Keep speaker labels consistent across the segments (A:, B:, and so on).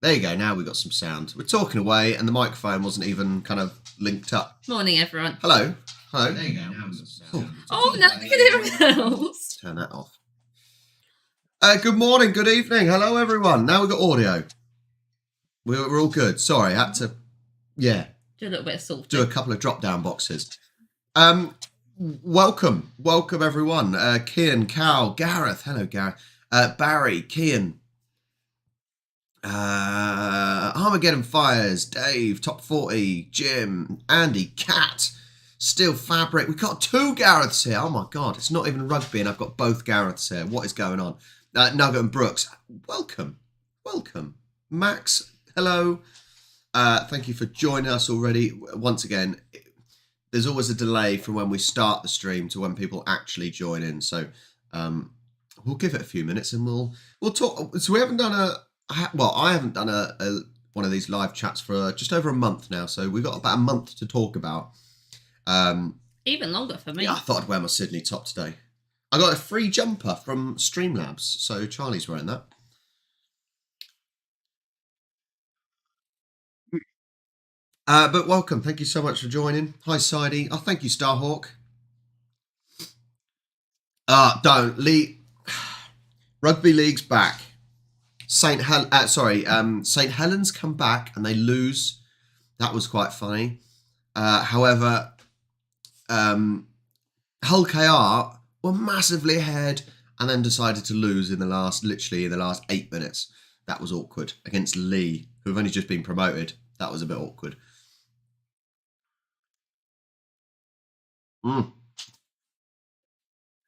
A: There you go. Now we've got some sound. We're talking away, and the microphone wasn't even kind of linked up.
B: Morning, everyone.
A: Hello. Hello.
C: There you go. Now we've got sound.
B: Oh, now we can hear everyone else.
A: Turn that off. Good morning, good evening. Hello, everyone. Now we've got audio. We're all good. Sorry, I had to,
B: Do a little bit of salt.
A: do a couple of drop-down boxes. Welcome, everyone. Kian, Carl, Gareth. Hello, Gareth. Barry, Kian. Armageddon Fires, Dave, Top 40, Jim, Andy, Cat, Steel Fabric. We've got 2 Gareths here. Oh my God, it's not even rugby and I've got both Gareths here. What is going on? Nugget and Brooks, welcome. Max, hello. Thank you for joining us already. Once again, there's always a delay from when we start the stream to when people actually join in. So we'll give it a few minutes and we'll talk. So we haven't done I haven't done a one of these live chats for just over a month now, so we've got about a month to talk about.
B: Even longer for me.
A: Yeah, I thought I'd wear my Sydney top today. I got a free jumper from Streamlabs, so Charlie's wearing that. But welcome, thank you so much for joining. Hi, Sidey. Oh, thank you, Starhawk. Rugby League's back. St. Helens come back and they lose. That was quite funny. However, Hull KR were massively ahead and then decided to lose literally in the last 8 minutes. That was awkward against Lee, who have only just been promoted. That was a bit awkward.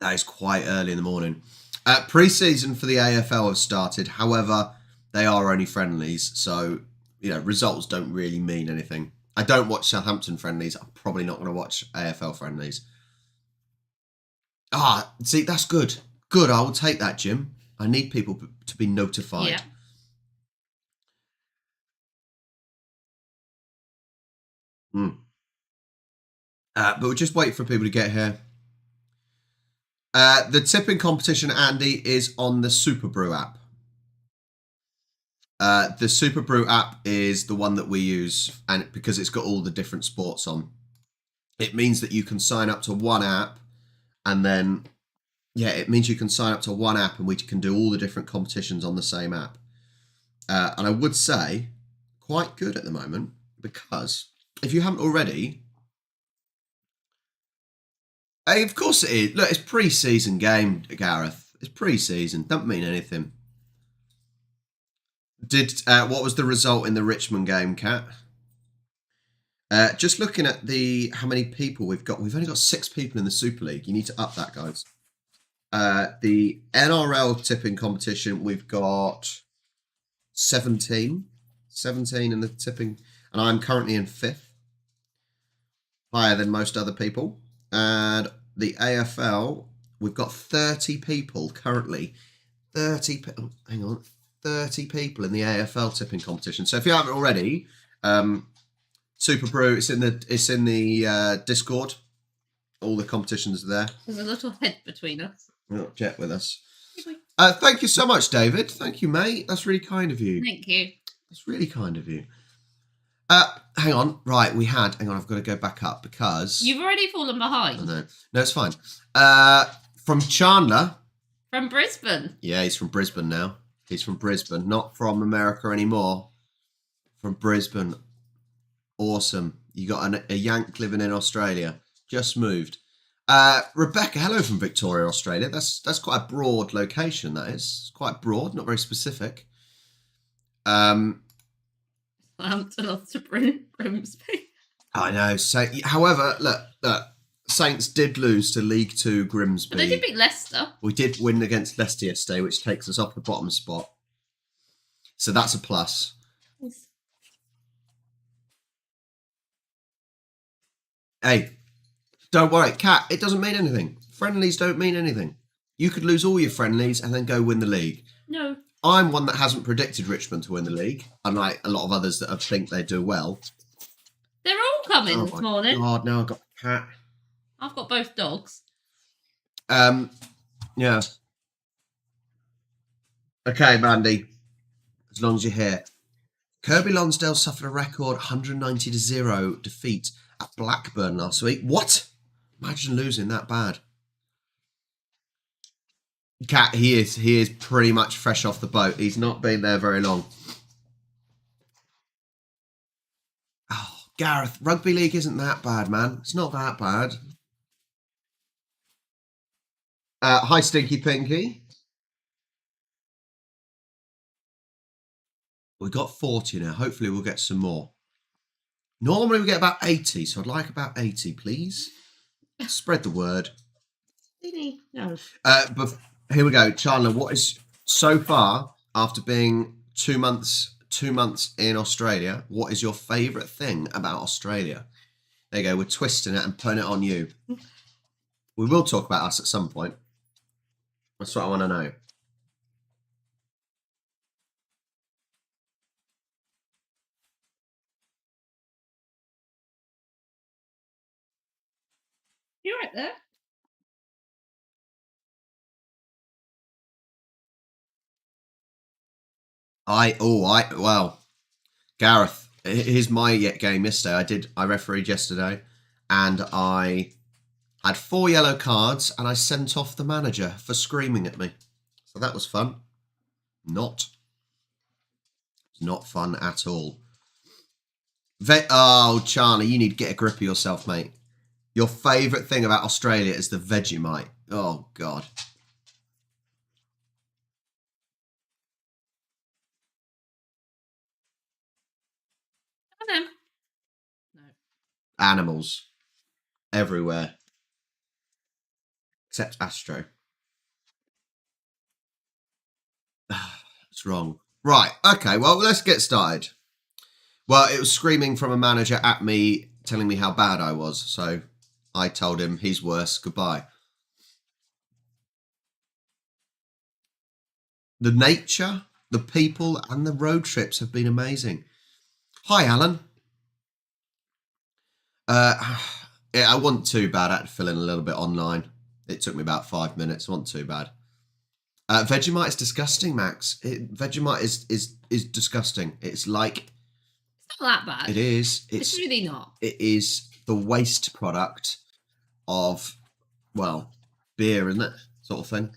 A: That is quite early in the morning. Pre-season for the AFL have started. However, they are only friendlies, so results don't really mean anything. I don't watch Southampton friendlies. I'm probably not going to watch AFL friendlies. See, that's good. Good, I will take that, Jim. I need people to be notified.
B: Yeah.
A: But we'll just wait for people to get here. The tipping competition, Andy, is on the Super Brew app. The Super Brew app is the one that we use, and because it's got all the different sports on, it means that you can sign up to one app, and then, it means you can sign up to one app, and we can do all the different competitions on the same app. And I would say, quite good at the moment, because if you haven't already... Hey, of course it is. Look, it's pre-season game, Gareth. It's pre-season. Don't mean anything. What was the result in the Richmond game, Kat? Just looking at how many people we've got. We've only got 6 people in the Super League. You need to up that, guys. The NRL tipping competition, we've got 17. 17 in the tipping. And I'm currently in 5th. Higher than most other people. And the AFL, we've got 30 people currently. 30 people in the AFL tipping competition. So if you haven't already, Super Brew, it's in the Discord. All the competitions are there.
B: There's a little head between us.
A: We've got Jet with us. Thank you so much, David. Thank you, mate. That's really kind of you.
B: Thank you.
A: That's really kind of you. Hang on. Right, hang on, I've got to go back up because...
B: You've already fallen behind.
A: Oh, no, it's fine. From Chandler.
B: From Brisbane.
A: Yeah, he's from Brisbane now. He's from Brisbane, not from America anymore. From Brisbane. Awesome. You got a Yank living in Australia. Just moved. Rebecca, hello from Victoria, Australia. That's quite a broad location, that is. It's quite broad, not very specific.
B: Southampton lost to Grimsby.
A: I know. So, however, look, Saints did lose to League 2 Grimsby.
B: But they did beat Leicester.
A: We did win against Leicester yesterday, which takes us off the bottom spot. So that's a plus.
B: Yes.
A: Hey, don't worry, Kat, it doesn't mean anything. Friendlies don't mean anything. You could lose all your friendlies and then go win the league.
B: No.
A: I'm one that hasn't predicted Richmond to win the league, unlike a lot of others that think they do well.
B: They're all coming this morning.
A: God, now I've got a cat.
B: I've got both dogs.
A: Yeah. Okay, Mandy. As long as you're here. Kirby Lonsdale suffered a record 190-0 defeat at Blackburn last week. What? Imagine losing that bad. Cat, he is pretty much fresh off the boat. He's not been there very long. Oh, Gareth, rugby league isn't that bad, man. It's not that bad. Hi, Stinky Pinky. We've got 40 now. Hopefully we'll get some more. Normally we get about 80, so I'd like about 80, please. Spread the word.
B: No.
A: But here we go. Chandler, what is, so far, after being 2 months in Australia, what is your favourite thing about Australia? There you go. We're twisting it and putting it on you. We will talk about us at some point. That's what I want to know.
B: You're right there.
A: Well, Gareth, here's my game yesterday. I refereed yesterday, and I had 4 yellow cards, and I sent off the manager for screaming at me. So that was fun. Not fun at all. Oh, Charlie, you need to get a grip of yourself, mate. Your favourite thing about Australia is the Vegemite. Oh, God.
B: No.
A: Animals. Everywhere. Except Astro. It's wrong. Right, okay, well, let's get started. Well, it was screaming from a manager at me, telling me how bad I was, so I told him he's worse, goodbye. The nature, the people, and the road trips have been amazing. Hi, Alan. Yeah, I wasn't too bad. I had to fill in a little bit online. It took me about 5 minutes. It wasn't too bad. Vegemite is disgusting, Max. Vegemite is disgusting. It's like...
B: It's not that bad.
A: It is.
B: It's really not.
A: It is the waste product of, well, beer, isn't it? Sort of thing.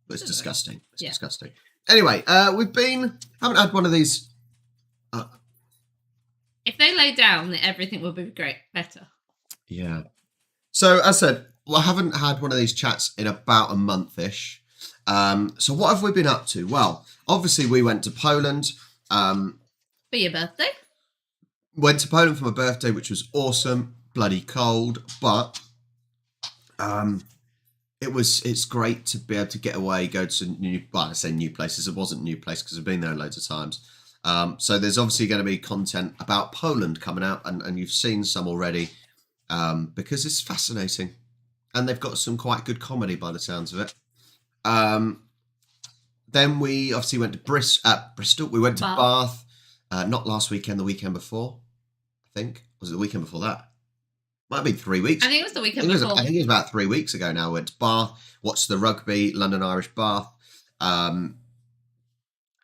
A: But it's disgusting. It's disgusting. Anyway, haven't had one of these...
B: If they lay down, then everything will be better.
A: Yeah. So, as I said, I haven't had one of these chats in about a month-ish. So what have we been up to? Well, obviously we went to Poland.
B: For your birthday?
A: Went to Poland for my birthday, which was awesome. Bloody cold, but it's great to be able to get away, go to I say new places. It wasn't a new place because I've been there loads of times. So there's obviously going to be content about Poland coming out, and you've seen some already, because it's fascinating. And they've got some quite good comedy by the sounds of it. Then we obviously went to Bristol. We went to Bath. Not last weekend, the weekend before, I think. Was it the weekend before that? Might have been 3 weeks.
B: I think it was the weekend before.
A: I think it was about 3 weeks ago now. We went to Bath, watched the rugby, London Irish Bath. And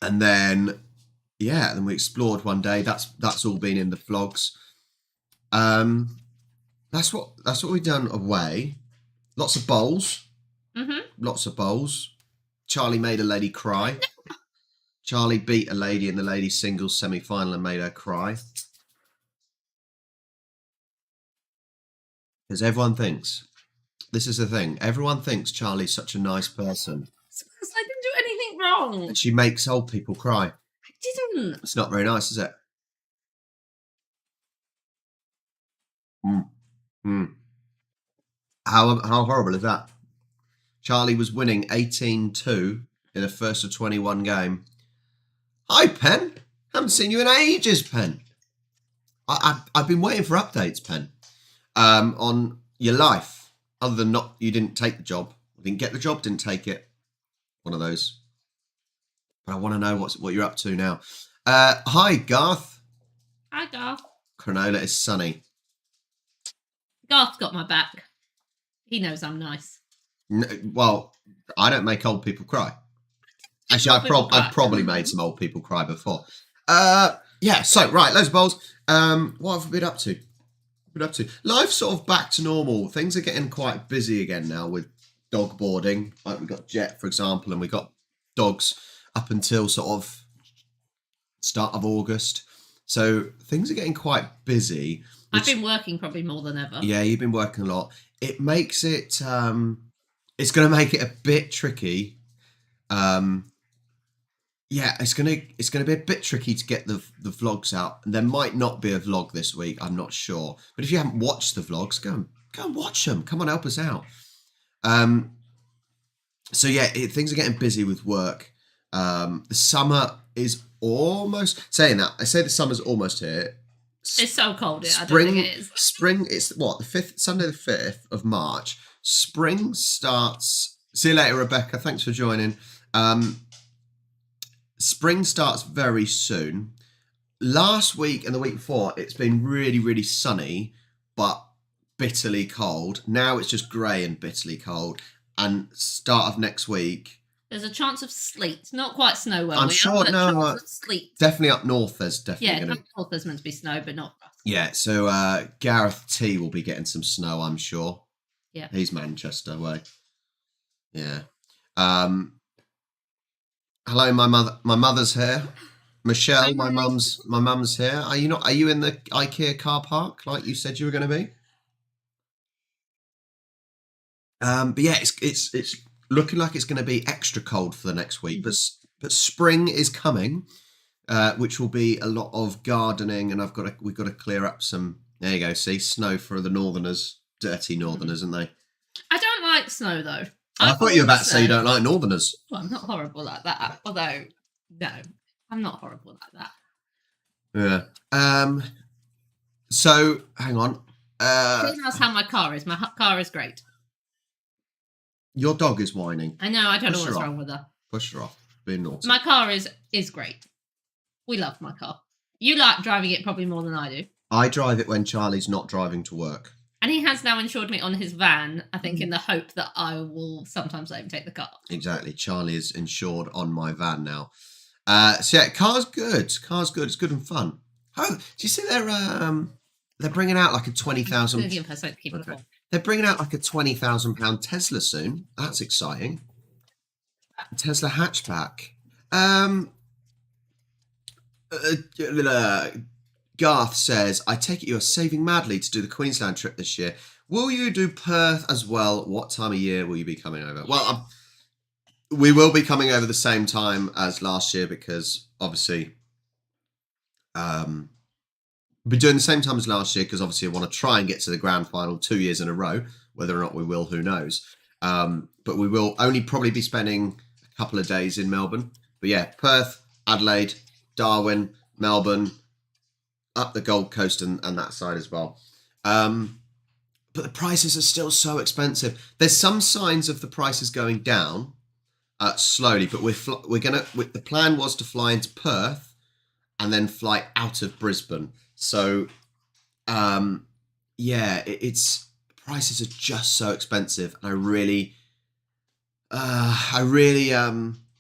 A: then, then we explored one day. That's all been in the vlogs. That's what we've done away. Lots of bowls.
B: Mm-hmm.
A: Lots of bowls. Charlie made a lady cry. Charlie beat a lady in the ladies singles semi-final and made her cry. Because everyone thinks, this is the thing, everyone thinks Charlie's such a nice person.
B: Because I didn't do anything wrong.
A: And she makes old people cry.
B: I didn't.
A: It's not very nice, is it? How horrible is that? Charlie was winning 18-2 in a first of 21 game. Hi, Pen. Haven't seen you in ages, Pen. I've been waiting for updates, Pen, on your life. Other than you didn't take the job. Didn't get the job, didn't take it. One of those. But I want to know what you're up to now. Hi, Garth.
B: Hi, Garth.
A: Cronulla is sunny.
B: Garth's got my back. He knows I'm nice.
A: Well, I don't make old people cry. Actually, I've probably made some old people cry before. Yeah. So right, loads of bowls. What have we been up to? Life's sort of back to normal. Things are getting quite busy again now with dog boarding. Like we got Jet, for example, and we got dogs up until sort of start of August. So things are getting quite busy.
B: I've been working probably more than ever.
A: Yeah, you've been working a lot. It makes it. It's going to make it a bit tricky. Yeah, it's gonna be a bit tricky to get the vlogs out. There might not be a vlog this week. I'm not sure. But if you haven't watched the vlogs, go and watch them. Come on, help us out. So yeah, things are getting busy with work. The summer is almost saying that. I say the summer's almost here.
B: It's so cold here.
A: Spring,
B: I don't think it is.
A: Spring. It's what, the 5th, Sunday the 5th of March. Spring starts. See you later, Rebecca. Thanks for joining. Spring starts very soon. Last week and the week before, it's been really, really sunny, but bitterly cold. Now it's just grey and bitterly cold. And start of next week,
B: there's a chance of sleet. Not quite snow where
A: I'm
B: we
A: sure.
B: are,
A: No,
B: chance of sleet.
A: Definitely up north. There's definitely
B: Yeah, up north there's meant to be snow, but not for us.
A: Yeah. So Gareth T will be getting some snow, I'm sure.
B: Yeah.
A: He's Manchester way. Yeah. Hello, my mother. My mother's here. Michelle, my mum's here. Are you in the IKEA car park like you said you were going to be? But yeah, it's looking like it's going to be extra cold for the next week. But spring is coming, which will be a lot of gardening, and we've got to clear up some. There you go. See, snow for the northerners, dirty northerners, aren't they?
B: I don't like snow though.
A: I thought you were about to say you don't like northerners.
B: Well, I'm not horrible like that. Although, no, I'm not horrible like
A: Yeah.
B: that.
A: So hang on.
B: That's how my car is. My car is great.
A: Your dog is whining.
B: I know. I don't know what's wrong with her.
A: Push her off. Being naughty.
B: My car is great. We love my car. You like driving it probably more than I do.
A: I drive it when Charlie's not driving to work. And
B: he has now insured me on his van, I think, in the hope that I will sometimes let him take the car.
A: Exactly. Charlie is insured on my van now. So yeah, car's good. Car's good. It's good and fun. Oh, do you see they're bringing out like a 20,000.
B: Okay.
A: They're bringing out like a £20,000 Tesla soon. That's exciting. Tesla hatchback. Garth says, I take it you are saving madly to do the Queensland trip this year. Will you do Perth as well? What time of year will you be coming over? Well, we will be coming over the same time as last year because obviously we'll be doing the same time as last year because obviously I want to try and get to the grand final 2 years in a row. Whether or not we will, who knows? But we will only probably be spending a couple of days in Melbourne. But yeah, Perth, Adelaide, Darwin, Melbourne, up the Gold Coast and that side as well. But the prices are still so expensive. There's some signs of the prices going down slowly, but the plan was to fly into Perth and then fly out of Brisbane. So it's prices are just so expensive, and I really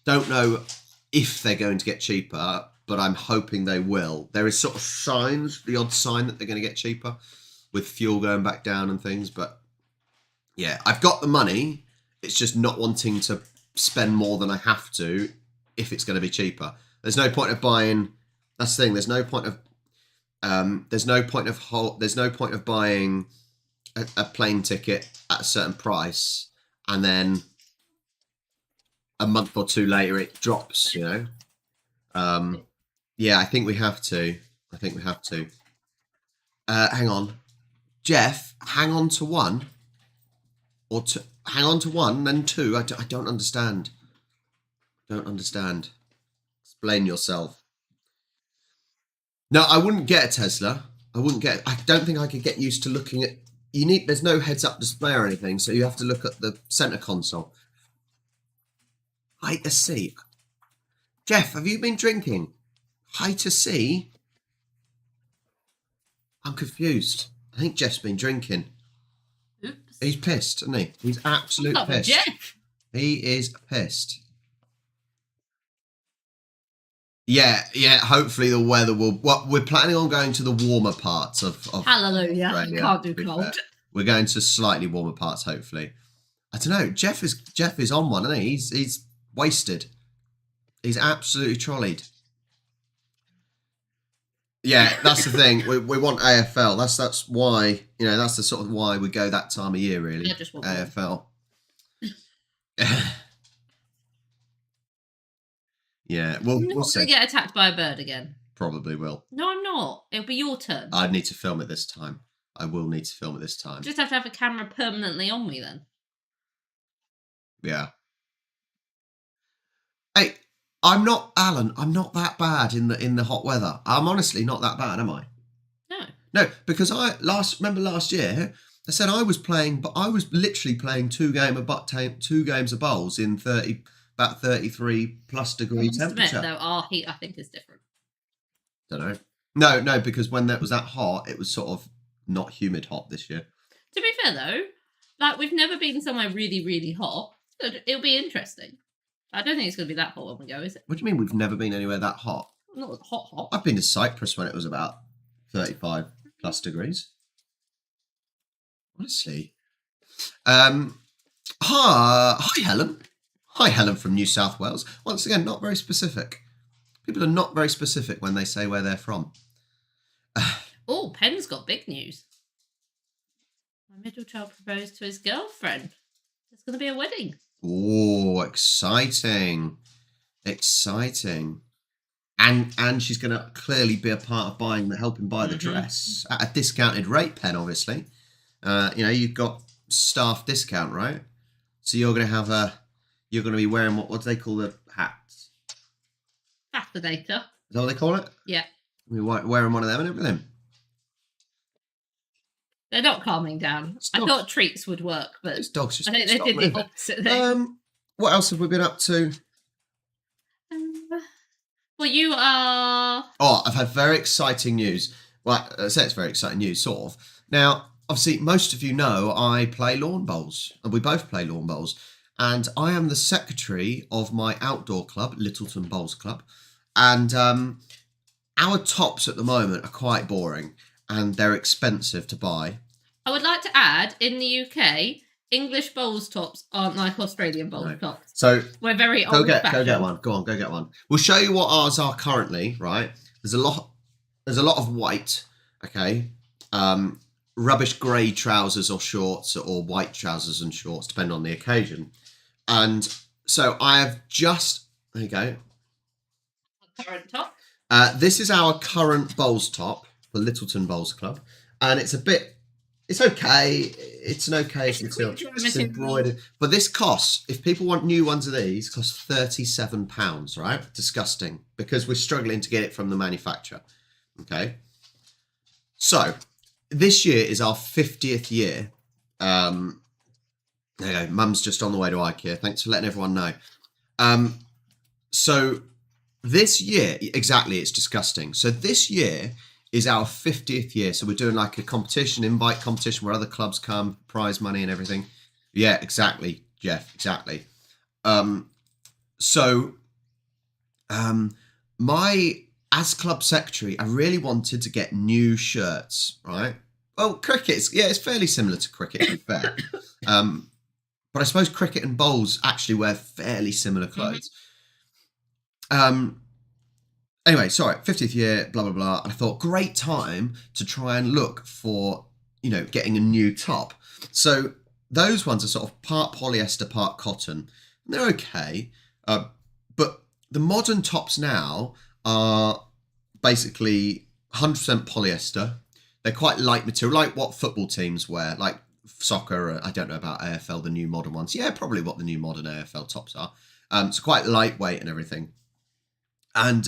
A: don't know if they're going to get cheaper, but I'm hoping they will. There is sort of signs, the odd sign that they're going to get cheaper with fuel going back down and things. But yeah, I've got the money. It's just not wanting to spend more than I have to if it's going to be cheaper. There's no point of buying. That's the thing. There's no point of buying a plane ticket at a certain price and then a month or two later it drops. You know. Yeah, I think we have to. Hang on. Jeff, hang on to one. Or to hang on to one, then two. I don't understand. Explain yourself. No, I wouldn't get a Tesla. I don't think I could get used to looking at... There's no heads-up display or anything, so you have to look at the center console. Height to see. Jeff, have you been drinking? Height to see? I'm confused. I think Jeff's been drinking.
B: Oops.
A: He's pissed, isn't he? He's absolutely pissed.
B: Jeff.
A: He is pissed. Yeah. Hopefully the weather will. Well, we're planning on going to the warmer parts of
B: Hallelujah!
A: Australia,
B: Can't do
A: to be
B: cold.
A: fair. We're going to slightly warmer parts, hopefully. I don't know. Jeff is on one, isn't he? He's wasted. He's absolutely trolleyed. Yeah, that's the thing. We want AFL. That's why, that's the sort of why we go that time of year, really.
B: I just want
A: AFL. Yeah, we'll
B: I'm not
A: see.
B: going to get attacked by a bird again.
A: Probably will.
B: No, I'm not. It'll be your turn.
A: I need to film it this time. I will need to film it this time.
B: Just have to have a camera permanently on me then.
A: Yeah. Hey, I'm not Alan. I'm not that bad in the hot weather. I'm honestly not that bad, am I? No, because remember last year I said I was playing, but I was literally playing two games of bowls in about 33 plus degree temperature.
B: Admit, though, our heat I think is different.
A: Don't know. No, because when that was that hot, it was sort of not humid hot this year.
B: To be fair though, like we've never been somewhere really, really hot. So it'll be interesting. I don't think it's going to be that hot when we go, is it?
A: What do you mean we've never been anywhere that hot?
B: Not hot.
A: I've been to Cyprus when it was about 35 plus degrees. Honestly. Hi, Helen. Hi, Helen from New South Wales. Once again, not very specific. People are not very specific when they say where they're from.
B: Oh, Penn's got big news. My middle child proposed to his girlfriend. There's going to be a wedding.
A: Oh, exciting. Exciting. And she's going to clearly be a part of helping buy the dress at a discounted rate, Penn, obviously. You've got staff discount, right? So you're going to be wearing what do they call the hats?
B: Fascinator.
A: Is that what they call it?
B: Yeah.
A: We're wearing one of them and everything.
B: They're not calming down. I thought treats would work, but
A: it's dogs just
B: I think they did the opposite thing.
A: What else have we been up to?
B: Well, you are...
A: Oh, I've had very exciting news. Well, I say it's very exciting news, sort of. Now, obviously, most of you know I play lawn bowls, and we both play lawn bowls. And I am the secretary of my outdoor club, Littleton Bowls Club. And our tops at the moment are quite boring, and they're expensive to buy.
B: I would like to add, in the UK, English bowls tops aren't like Australian bowls tops.
A: So
B: we're very old.
A: Go get one. Go on, go get one. We'll show you what ours are currently. Right, there's a lot of white. Okay, rubbish grey trousers or shorts, or white trousers and shorts, depending on the occasion. And so I have there you go.
B: Current top.
A: This is our current bowls top for Littleton Bowls Club, and it's okay. It's an okay until it's embroidered. But this costs, if people want new ones of these, costs £37, right? Disgusting, because we're struggling to get it from the manufacturer. Okay. So this year is our 50th year. There you go. Mum's just on the way to IKEA. Thanks for letting everyone know. So this year, exactly, it's disgusting. So this year is our 50th year. So we're doing like a competition, invite competition where other clubs come, prize money and everything. Yeah, exactly, Jeff, exactly. As club secretary, I really wanted to get new shirts, right? Well, it's fairly similar to cricket, to be fair. But I suppose cricket and bowls actually wear fairly similar clothes. Anyway, sorry, 50th year, blah, blah, blah. I thought, great time to try and look for, getting a new top. So those ones are sort of part polyester, part cotton. And they're okay. But the modern tops now are basically 100% polyester. They're quite light material, like what football teams wear, like soccer. I don't know about AFL, the new modern ones. Yeah, probably what the new modern AFL tops are. So quite lightweight and everything. And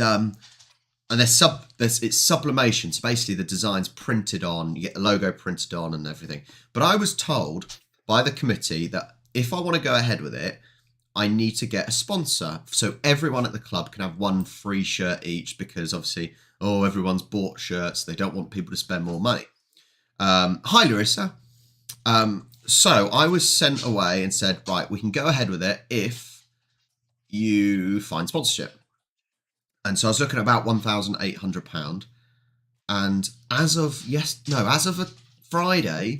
A: it's sublimation. So basically the design's printed on, you get the logo printed on and everything. But I was told by the committee that if I want to go ahead with it, I need to get a sponsor. So everyone at the club can have one free shirt each, because obviously, everyone's bought shirts. They don't want people to spend more money. Hi, Larissa. So I was sent away and said, right, we can go ahead with it if you find sponsorship. And so I was looking at about £1,800. And as of Friday,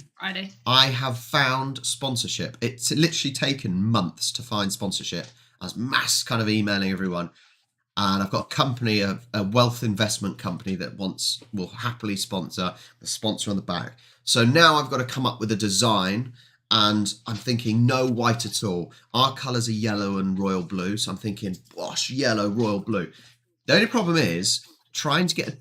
A: I have found sponsorship. It's literally taken months to find sponsorship. I was mass kind of emailing everyone. And I've got a company, a wealth investment company that will happily sponsor, the sponsor on the back. So now I've got to come up with a design, and I'm thinking no white at all. Our colours are yellow and royal blue, so I'm thinking, gosh, yellow, royal blue. The only problem is trying to get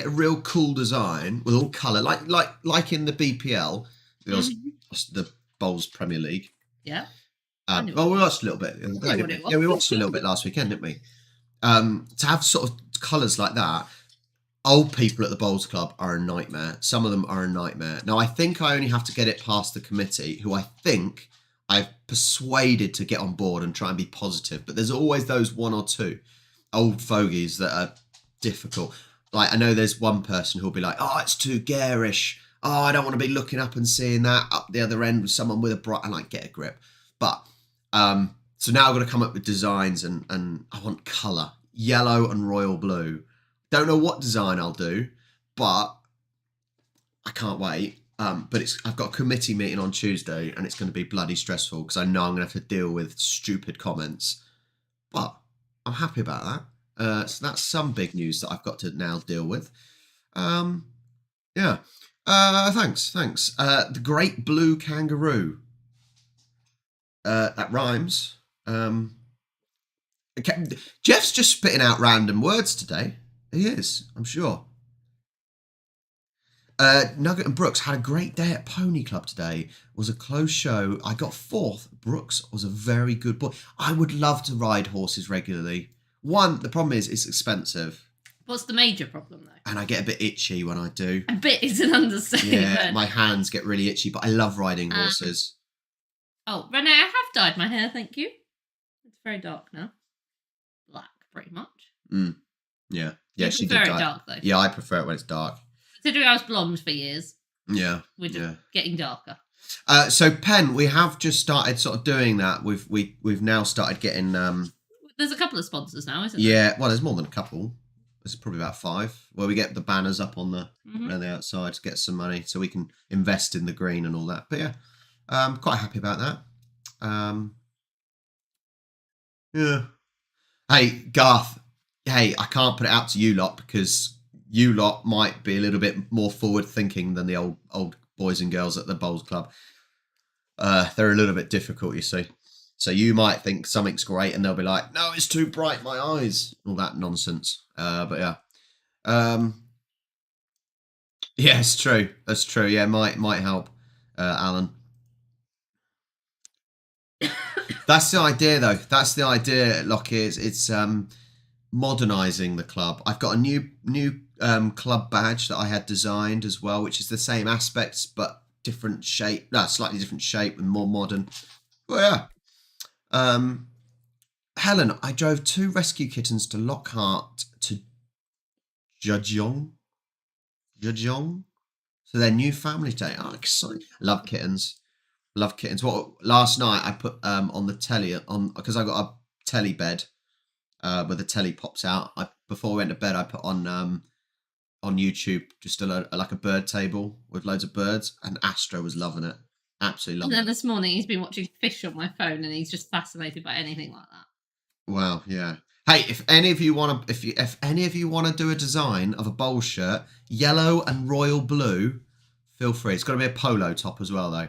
A: a real cool design with all colour, like in the BPL, the Bowls Premier League.
B: Yeah.
A: Well, we watched a little bit. Yeah, we watched a little bit last weekend, didn't we? To have sort of colours like that, old people at the Bowls Club are a nightmare. Some of them are a nightmare. Now, I think I only have to get it past the committee, who I think I've persuaded to get on board and try and be positive. But there's always those one or two old fogies that are difficult. Like, I know there's one person who'll be like, oh, it's too garish. Oh, I don't want to be looking up and seeing that up the other end with someone with a bright... I like, get a grip. But... so now I've got to come up with designs, and I want colour. Yellow and royal blue. Don't know what design I'll do, but I can't wait. But I've got a committee meeting on Tuesday, and it's going to be bloody stressful because I know I'm going to have to deal with stupid comments. But I'm happy about that. So that's some big news that I've got to now deal with. Yeah. Thanks. The Great Blue Kangaroo. That rhymes. Okay. Jeff's just spitting out random words today. He is, I'm sure. Nugget and Brooks had a great day at Pony Club today. It was a close show. I got 4th. Brooks was a very good boy. I would love to ride horses regularly. The problem is it's expensive.
B: What's the major problem, though?
A: And I get a bit itchy when I do.
B: A bit is an understatement.
A: Yeah, my hands get really itchy, but I love riding horses.
B: Oh, Renee, I have dyed my hair, thank you. It's very dark now. Black, pretty much.
A: Yeah. Yeah, she did.
B: I prefer it dark, though.
A: Yeah, I prefer it when it's dark.
B: Considering I was blonde for years.
A: Yeah.
B: We're just getting darker.
A: So Pen, we have just started sort of doing that. We've now started getting
B: there's a couple of sponsors now, isn't
A: there? Yeah, well, there's more than a couple. There's probably about 5 where we get the banners up on around the outside to get some money so we can invest in the green and all that. But yeah, I'm quite happy about that. Yeah. Hey, Garth. Hey, I can't put it out to you lot because you lot might be a little bit more forward thinking than the old boys and girls at the Bowls Club. They're a little bit difficult, you see. So you might think something's great and they'll be like, no, it's too bright, my eyes. All that nonsense. But yeah. Yeah, it's true. That's true. Yeah, might help, Alan. That's the idea, though. That's the idea, Lockie. It's modernising the club. I've got a new club badge that I had designed as well, which is the same aspects but different shape. No, slightly different shape and more modern. But yeah. Helen, I drove 2 rescue kittens to Lockhart to Jajong. So their new family day. Oh, exciting. Love kittens. Last night I put on the telly because I got a telly bed where the telly pops out. Before I went to bed I put on YouTube just like a bird table with loads of birds, and Astro was loving it. Absolutely loving it.
B: And then this morning he's been watching fish on my phone and he's just fascinated by anything like that.
A: Wow, yeah. Hey, if any of you want to do a design of a bowl shirt, yellow and royal blue, feel free. It's got to be a polo top as well, though.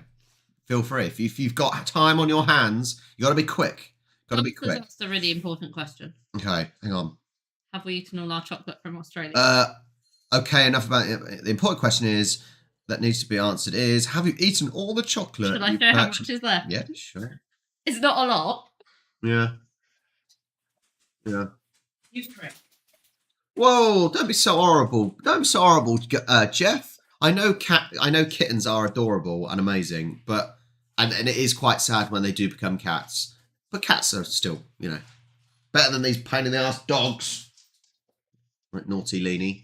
A: Feel free. If you've got time on your hands, you got to be quick.
B: That's a really important question.
A: Okay, hang on.
B: Have we eaten all our chocolate from Australia?
A: Okay, enough about it. The important question that needs to be answered is: have you eaten all the chocolate?
B: Should I show how much is left?
A: Yeah, sure.
B: It's not a lot.
A: Yeah.
B: You're correct.
A: Whoa! Don't be so horrible. Jeff. I know kittens are adorable and amazing, but and it is quite sad when they do become cats. But cats are still, better than these pain in the ass dogs. Right, naughty Leanie.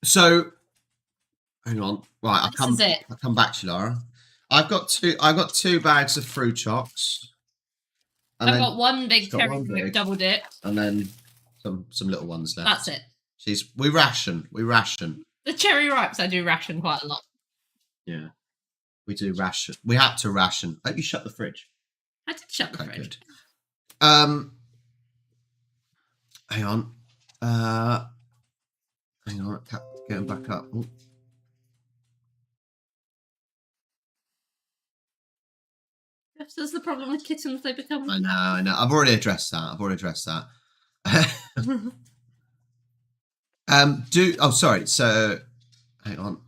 A: So, hang on. Right, I'll come back to you, Laura. I've got two bags of fruit chocks.
B: I've got one big
A: got
B: cherry
A: one
B: grape
A: big.
B: double dip.
A: And then some little ones left.
B: That's it.
A: We ration.
B: The cherry ripes I do ration quite a lot.
A: Yeah. We do ration. We have to ration. Oh, you shut the fridge.
B: I did shut the fridge.
A: Good. Hang on. Hang on. Getting back up. Ooh.
B: If there's the problem with kittens, they become.
A: I know. I've already addressed that. Sorry. So, hang on.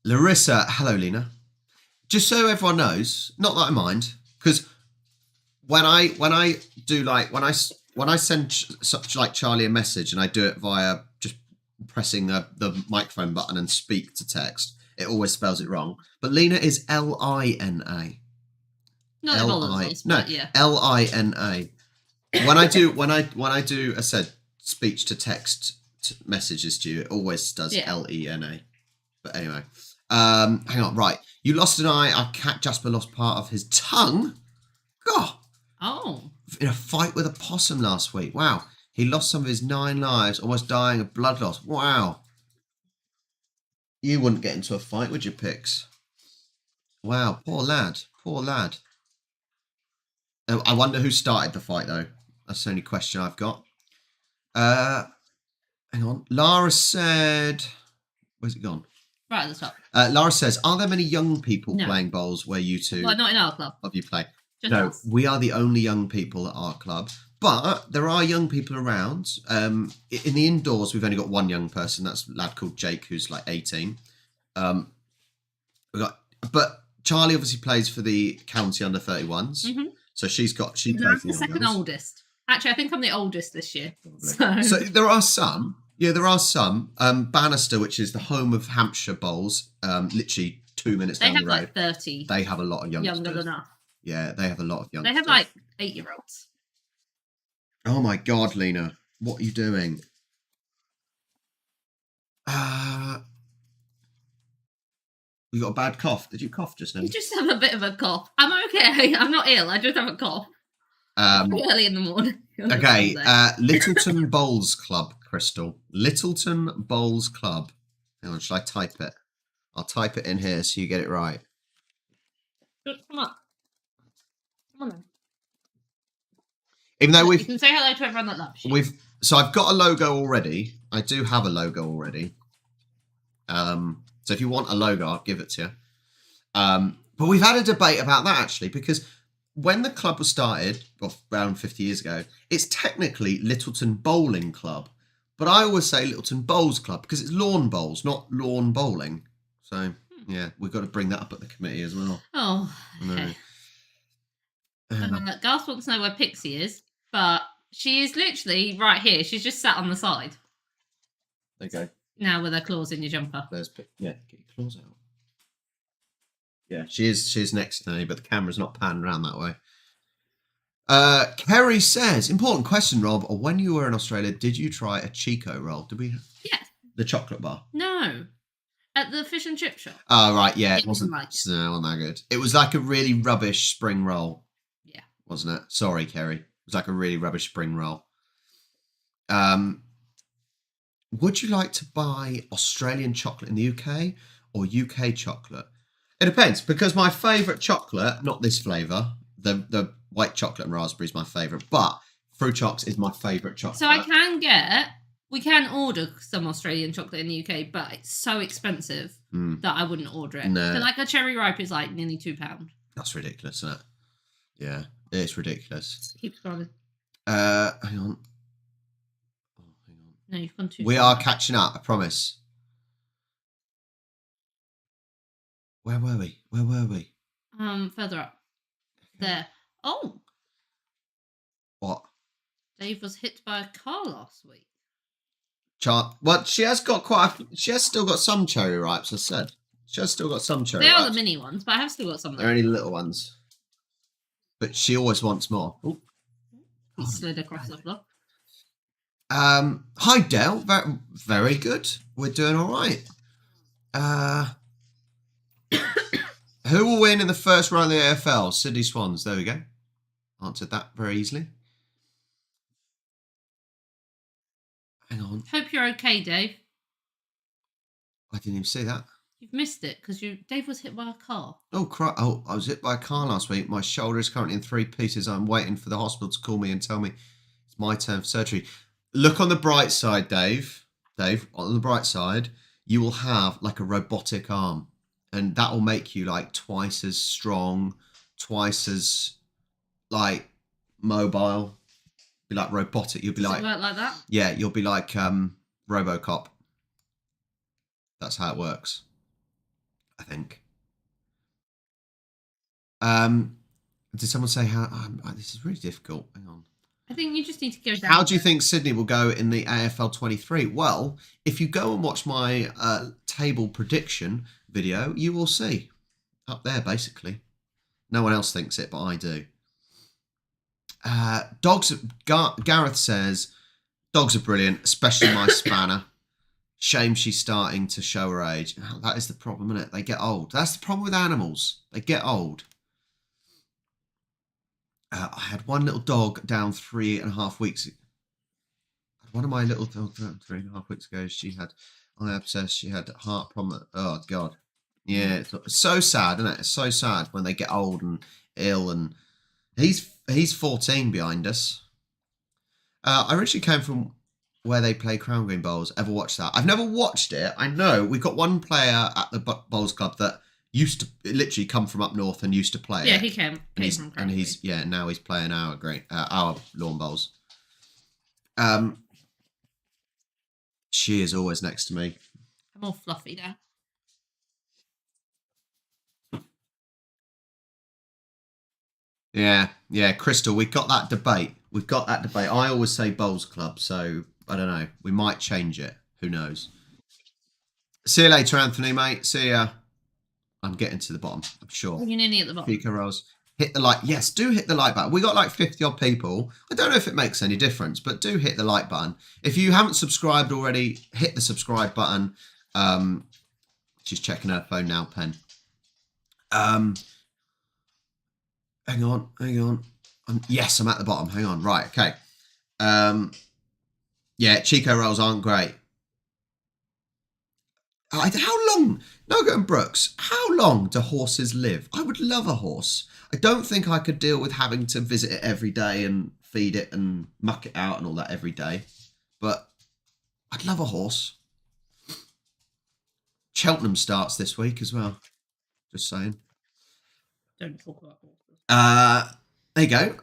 A: Larissa, hello, Lena. Just so everyone knows, not that I mind, because when I send such like Charlie a message and I do it via just pressing the microphone button and speak to text, it always spells it wrong. But Lena is Lina.
B: Not L-I.
A: No,
B: yeah.
A: Lina. When I do speech to text messages to you, it always does Lena. But anyway, hang on. Right, you lost an eye. Our cat Jasper lost part of his tongue. God.
B: Oh.
A: In a fight with a possum last week. Wow. He lost some of his 9 lives, almost dying of blood loss. Wow. You wouldn't get into a fight, would you, Pix? Wow, poor lad. I wonder who started the fight, though. That's the only question I've got. Hang on. Lara said... Where's it gone?
B: Right at the top.
A: Lara says, are there many young people playing bowls where you two...
B: Well, not in our club.
A: Of you play?
B: Just
A: no,
B: us.
A: We are the only young people at our club. But there are young people around. In the indoors, we've only got one young person. That's a lad called Jake, who's like 18. But Charlie obviously plays for the county under 31s. Mm-hmm. So she plays
B: the second oldest. Actually, I think I'm the oldest this year.
A: So there are some. Yeah, there are some. Bannister, which is the home of Hampshire Bowls, literally 2 minutes down the road.
B: They have like 30.
A: They have a lot of youngsters.
B: Younger than us.
A: Yeah, they have a lot of youngsters.
B: They have like 8-year-olds.
A: Oh my God, Lena. What are you doing? You got a bad cough. Did you cough just now?
B: You just have a bit of a cough. I'm okay. I'm not ill. I just have a cough. Early in the morning.
A: Okay. Littleton Bowls Club, Crystal. Littleton Bowls Club. Hang on, should I type it? I'll type it in here so you get it right.
B: Come on. Come on then.
A: Even though
B: you can say hello to everyone that loves you.
A: So I've got a logo already. I do have a logo already. So if you want a logo, I'll give it to you. But we've had a debate about that actually, because when the club was started, around 50 years ago, it's technically Littleton Bowling Club. But I always say Littleton Bowls Club because it's lawn bowls, not lawn bowling. So yeah, we've got to bring that up at the committee as well.
B: Oh, okay. Garth wants to know where Pixie is, but she is literally right here. She's just sat on the side.
A: There you go.
B: Now with her claws in your jumper.
A: Get your claws out. Yeah, she is next to me, but the camera's not panning around that way. Kerry says, important question, Rob. When you were in Australia, did you try a Chico roll? Did we?
B: Yeah.
A: The chocolate bar?
B: No. At the fish and chip shop.
A: Oh, right, yeah.
B: It wasn't like it.
A: No, wasn't that good. It was like a really rubbish spring roll.
B: Yeah.
A: Wasn't it? Sorry, Kerry. It was like a really rubbish spring roll. Would you like to buy Australian chocolate in the UK or UK chocolate? It depends, because my favourite chocolate, not this flavour, the white chocolate and raspberry is my favourite, but Fruit Chocs is my favourite chocolate.
B: So we can order some Australian chocolate in the UK, but it's so expensive that I wouldn't order it.
A: No.
B: So like a cherry ripe is like nearly £2.
A: That's ridiculous, isn't it? Yeah, it's ridiculous.
B: Keep scrolling.
A: Hang on.
B: No, you've gone too
A: We
B: far.
A: are catching up, I promise. Where were we?
B: Further up. There. Oh.
A: What?
B: Dave was hit by a car last week.
A: Well, she has still got some cherry ripes, I said. She has still got some cherry ripes.
B: They are the mini ones, but I have still got some of them.
A: They're only little ones. But she always wants more. Ooh.
B: He slid across the floor.
A: Hi, Dale. Very good. We're doing all right. Who will win in the first round of the AFL? Sydney Swans. There we go. Answered that very easily. Hang on.
B: Hope you're okay, Dave.
A: I didn't even see that.
B: You've missed it because Dave was hit by a car.
A: Oh, crap. Oh, I was hit by a car last week. My shoulder is currently in 3 pieces. I'm waiting for the hospital to call me and tell me it's my turn for surgery. Look on the bright side, Dave. Dave, on the bright side, you will have like a robotic arm. And that will make you like twice as strong, twice as like mobile. Be like robotic. You'll be
B: Does
A: like...
B: it work like that?
A: Yeah, you'll be like RoboCop. That's how it works, I think. Did someone say how... this is really difficult. Hang on.
B: I think you just need to go down.
A: How do you think Sydney will go in the AFL 23? Well, if you go and watch my table prediction video, you will see. Up there, basically. No one else thinks it, but I do. Gareth says, dogs are brilliant, especially my Spanner. Shame she's starting to show her age. That is the problem, isn't it? They get old. That's the problem with animals. They get old. I had one little dog down 3.5 weeks ago. One of my little dogs down 3.5 weeks ago, she had eye abscess, she had heart problem. Oh, God. Yeah, it's so sad, isn't it? It's so sad when they get old and ill. And he's 14 behind us. I originally came from where they play Crown Green Bowls. Ever watched that? I've never watched it. I know we've got one player at the Bowls Club that used to literally come from up north and used to play.
B: Yeah,
A: it.
B: he came from Crown Green.
A: Now he's playing our lawn bowls. She is always next to me.
B: I'm all fluffy now.
A: Yeah, Crystal, we've got that debate. I always say Bowls Club, so I don't know. We might change it. Who knows? See you later, Anthony, mate. See ya. I'm getting to the bottom, I'm sure.
B: You're nearly at the bottom.
A: Pico rolls. Hit the like. Yes, do hit the like button. We got like 50 odd people. I don't know if it makes any difference, but do hit the like button. If you haven't subscribed already, hit the subscribe button. She's checking her phone now, Pen. Hang on. Yes, I'm at the bottom. Hang on. Right, okay. Yeah, Chico rolls aren't great. How long, Nugget and Brooks, how long do horses live? I would love a horse. I don't think I could deal with having to visit it every day and feed it and muck it out and all that every day. But I'd love a horse. Cheltenham starts this week as well. Just saying.
B: Don't talk about horses.
A: There you go.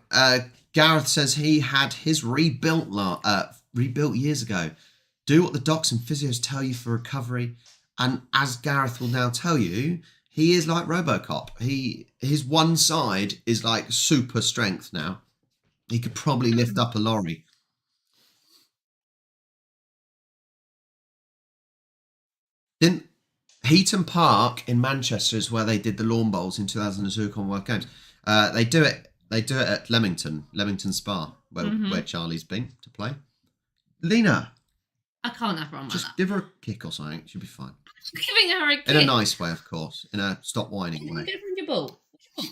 A: Gareth says he had his rebuilt years ago. Do what the docs and physios tell you for recovery. And as Gareth will now tell you, he is like RoboCop. His one side is like super strength now. He could probably lift up a lorry. Didn't Heaton Park in Manchester is where they did the lawn bowls in 2002 Commonwealth Games. They do it at Leamington Spa, where Charlie's been to play. Lena,
B: I can't have one.
A: just give her a kick or something. She'll be fine.
B: I'm giving her a kick.
A: In a nice way, of course. In a stop whining way.
B: Get from your ball. What's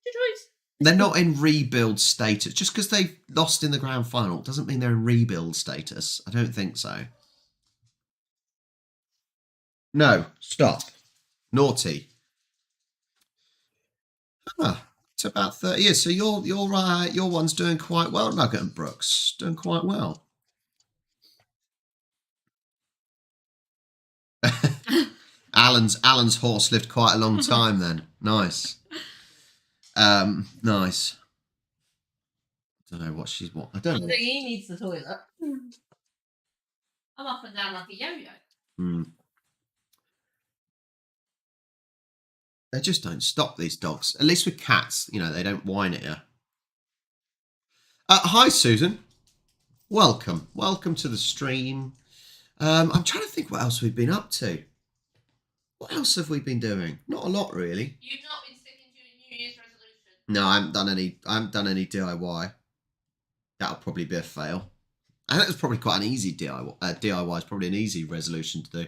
B: your choice?
A: They're not in rebuild status. Just because they've lost in the grand final doesn't mean they're in rebuild status. I don't think so. No, stop. Naughty. It's about 30 years. So your one's doing quite well, Nugget and Brooks. Doing quite well. Alan's horse lived quite a long time then. Nice. Nice. I don't know what she's what. I don't know.
B: I think he needs the toilet. I'm up and down like a yo-yo.
A: They just don't stop, these dogs. At least with cats, they don't whine at you. Hi, Susan. Welcome. Welcome to the stream. I'm trying to think what else we've been up to. What else have we been doing? Not a lot, really.
B: You've not been sticking to a New Year's resolution?
A: No, I haven't done any DIY. That'll probably be a fail. I think it's probably quite an easy DIY. DIY is probably an easy resolution to do.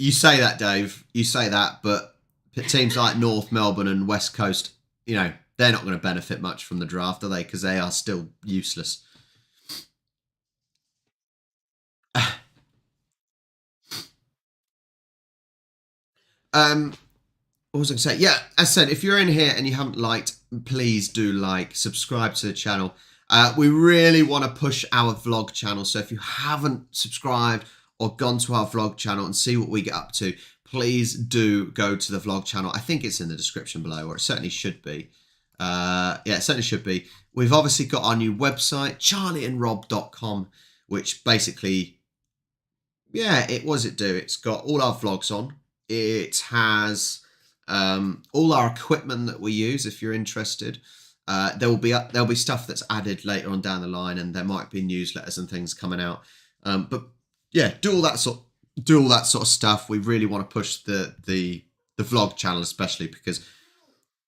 A: You say that, Dave. You say that, but teams like North Melbourne and West Coast, you know, they're not going to benefit much from the draft, are they? Because they are still useless. What was I going to say? Yeah, as I said, if you're in here and you haven't liked, please do like, subscribe to the channel. We really want to push our vlog channel. So if you haven't subscribed or gone to our vlog channel and see what we get up to, please do go to the vlog channel. I think it's in the description below, or it certainly should be. Yeah, it certainly should be. We've obviously got our new website, charlieandrob.com, which basically, yeah, what does it do? It's got all our vlogs on. It has all our equipment that we use. If you're interested, there'll be stuff that's added later on down the line, and there might be newsletters and things coming out. But yeah, do all that sort of stuff. We really want to push the vlog channel, especially because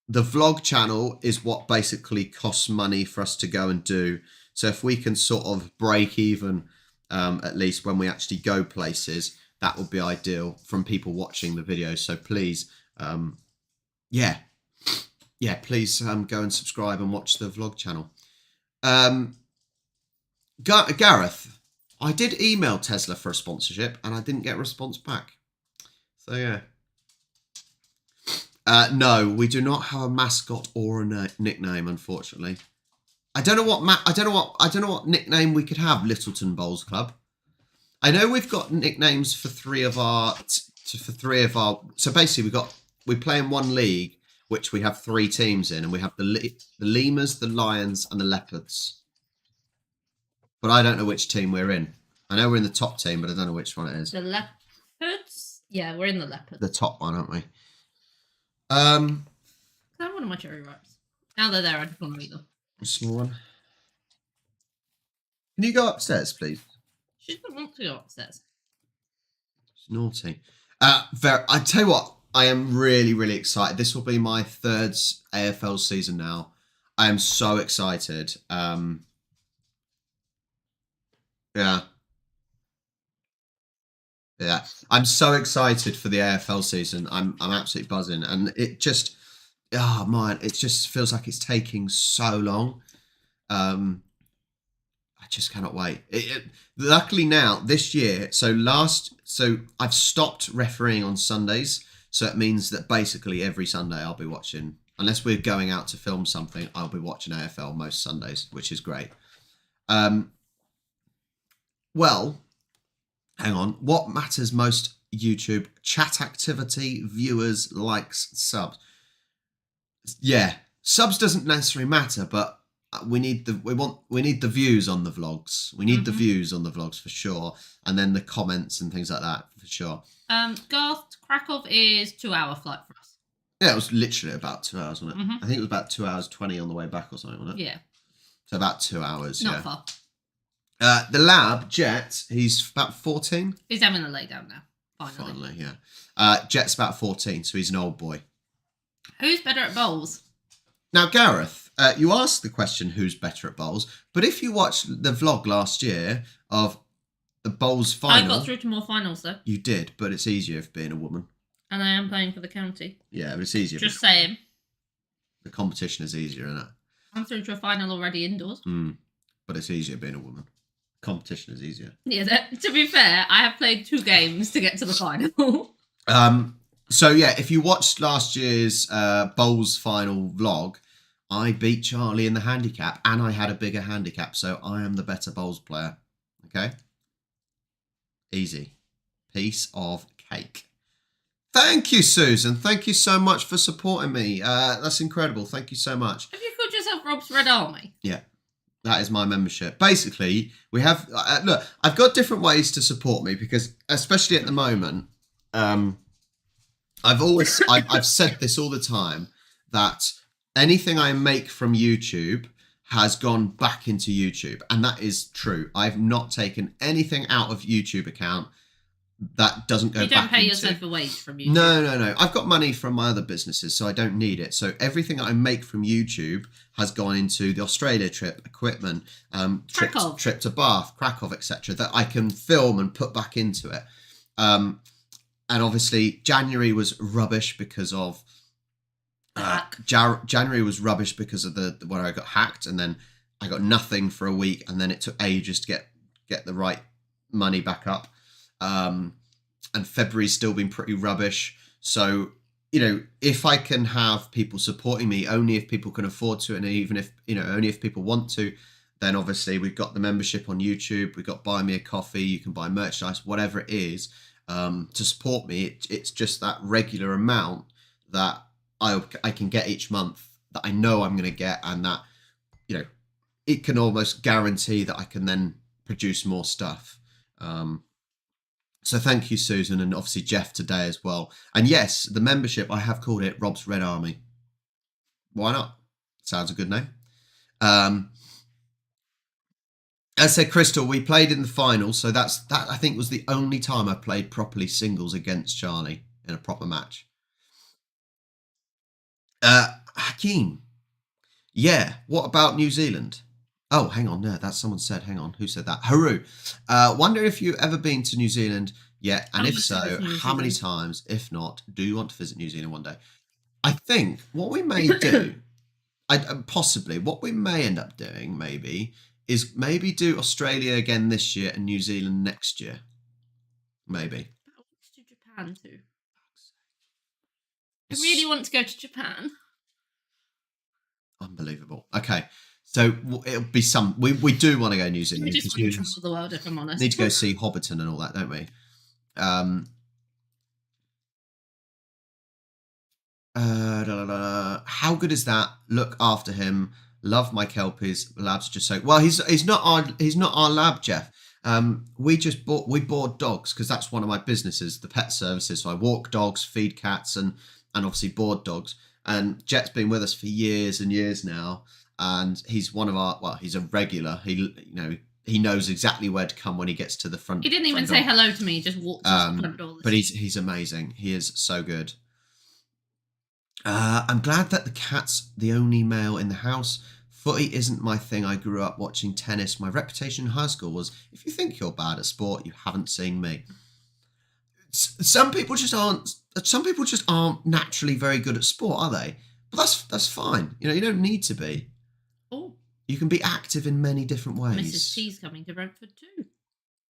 A: the vlog channel is what basically costs money for us to go and do. So if we can sort of break even, at least when we actually go places, that would be ideal from people watching the videos. So please, please go and subscribe and watch the vlog channel. Gareth, I did email Tesla for a sponsorship and I didn't get a response back. So yeah. No, we do not have a mascot or a nickname, unfortunately. I don't know what nickname we could have. Littleton Bowls Club. I know we've got nicknames for three of our. So basically, we play in one league, which we have 3 teams in, and we have the Lemurs, the Lions, and the Leopards. But I don't know which team we're in. I know we're in the top team, but I don't know which one it is.
B: The Leopards? Yeah, we're in the Leopards.
A: The top one, aren't we?
B: I want my cherry rips. Now they're there, I just want to eat them.
A: A small one. Can you go upstairs, please?
B: She doesn't want to go upstairs.
A: It's naughty. I tell you what, I am really, really excited. This will be my 3rd AFL season now. I am so excited. Yeah. I'm so excited for the AFL season. I'm absolutely buzzing, and it just, oh man, it just feels like it's taking so long. I just cannot wait. Luckily now, this year, so I've stopped refereeing on Sundays. So it means that basically every Sunday I'll be watching, unless we're going out to film something, I'll be watching AFL most Sundays, which is great. Well, hang on. What matters most, YouTube? Chat activity, viewers, likes, subs. Yeah, subs doesn't necessarily matter, but we need the views on the vlogs. We need the views on the vlogs for sure, and then the comments and things like that for sure.
B: Garth, Krakow is 2-hour flight for us.
A: Yeah, it was literally about 2 hours, wasn't it? I think it was about 2 hours 20 on the way back or something, wasn't it?
B: Yeah.
A: So about 2 hours.
B: Not far.
A: The lab, Jet, he's about 14.
B: He's having a lay down now.
A: Finally, yeah. Jet's about 14, so he's an old boy.
B: Who's better at bowls?
A: Now, Gareth, you asked the question, who's better at bowls? But if you watched the vlog last year of the bowls final...
B: I got through to more finals, though.
A: You did, but it's easier for being a woman.
B: And I am playing for the county.
A: Yeah, but it's easier.
B: Just saying.
A: The competition is easier, isn't it?
B: I'm through to a final already indoors.
A: But it's easier being a woman. Competition is easier.
B: Yeah, to be fair, I have played 2 games to get to the final.
A: So yeah, if you watched last year's bowls final vlog, I beat Charlie in the handicap, and I had a bigger handicap, so I am the better bowls player. Okay? Easy. Piece of cake. Thank you, Susan. Thank you so much for supporting me. That's incredible. Thank you so much.
B: Have you called yourself Rob's Red Army?
A: Yeah. That is my membership. Basically, we have... look, I've got different ways to support me because, especially at the moment, I've said this all the time, that anything I make from YouTube has gone back into YouTube. And that is true. I've not taken anything out of YouTube account that doesn't go back into... You don't pay
B: yourself a wage from YouTube?
A: No. I've got money from my other businesses, so I don't need it. So everything I make from YouTube has gone into the Australia trip, equipment, trip to Bath, Krakow, etc., that I can film and put back into it. and obviously January was rubbish because of January was rubbish because of the where I got hacked, and then I got nothing for a week, and then it took ages to get the right money back up. And February's still been pretty rubbish. So, if I can have people supporting me, only if people can afford to, and even if, only if people want to, then obviously we've got the membership on YouTube, we've got Buy Me a Coffee, you can buy merchandise, whatever it is, to support me. It's just that regular amount that I can get each month that I know I'm going to get, and that, it can almost guarantee that I can then produce more stuff. So thank you, Susan, and obviously Jeff today as well. And yes, the membership, I have called it Rob's Red Army. Why not? Sounds a good name. As I said, Crystal, we played in the final, so that I think was the only time I played properly singles against Charlie in a proper match. Hakeem. Yeah, what about New Zealand? Oh, hang on, no, that's someone said, hang on, who said that? Haru. Wonder if you've ever been to New Zealand yet, and if so, how many times? If not, do you want to visit New Zealand one day? I think what we may do, possibly, what we may end up doing, maybe, is maybe do Australia again this year and New Zealand next year. Maybe.
B: I want to do Japan too. I really want to go to Japan.
A: Unbelievable. Okay. So it'll be some. We do want to go to New Zealand.
B: We just want to travel the world, if I'm honest.
A: Need to go see Hobbiton and all that, don't we? How good is that? Look after him. Love my kelpies. Lab's just so well. He's not our lab, Jeff. We board dogs because that's one of my businesses, the pet services. So I walk dogs, feed cats, and obviously board dogs. And Jet's been with us for years and years now. And he's one of our, he's a regular. He knows exactly where to come when he gets to the front.
B: He didn't even say hello to me. He just walked to the front door.
A: But he's amazing. He is so good. I'm glad that the cat's the only male in the house. Footy isn't my thing. I grew up watching tennis. My reputation in high school was, if you think you're bad at sport, you haven't seen me. Some people just aren't. Some people just aren't naturally very good at sport, are they? But that's fine. You don't need to be.
B: Oh.
A: You can be active in many different ways.
B: Mrs. T's coming to Brentford too.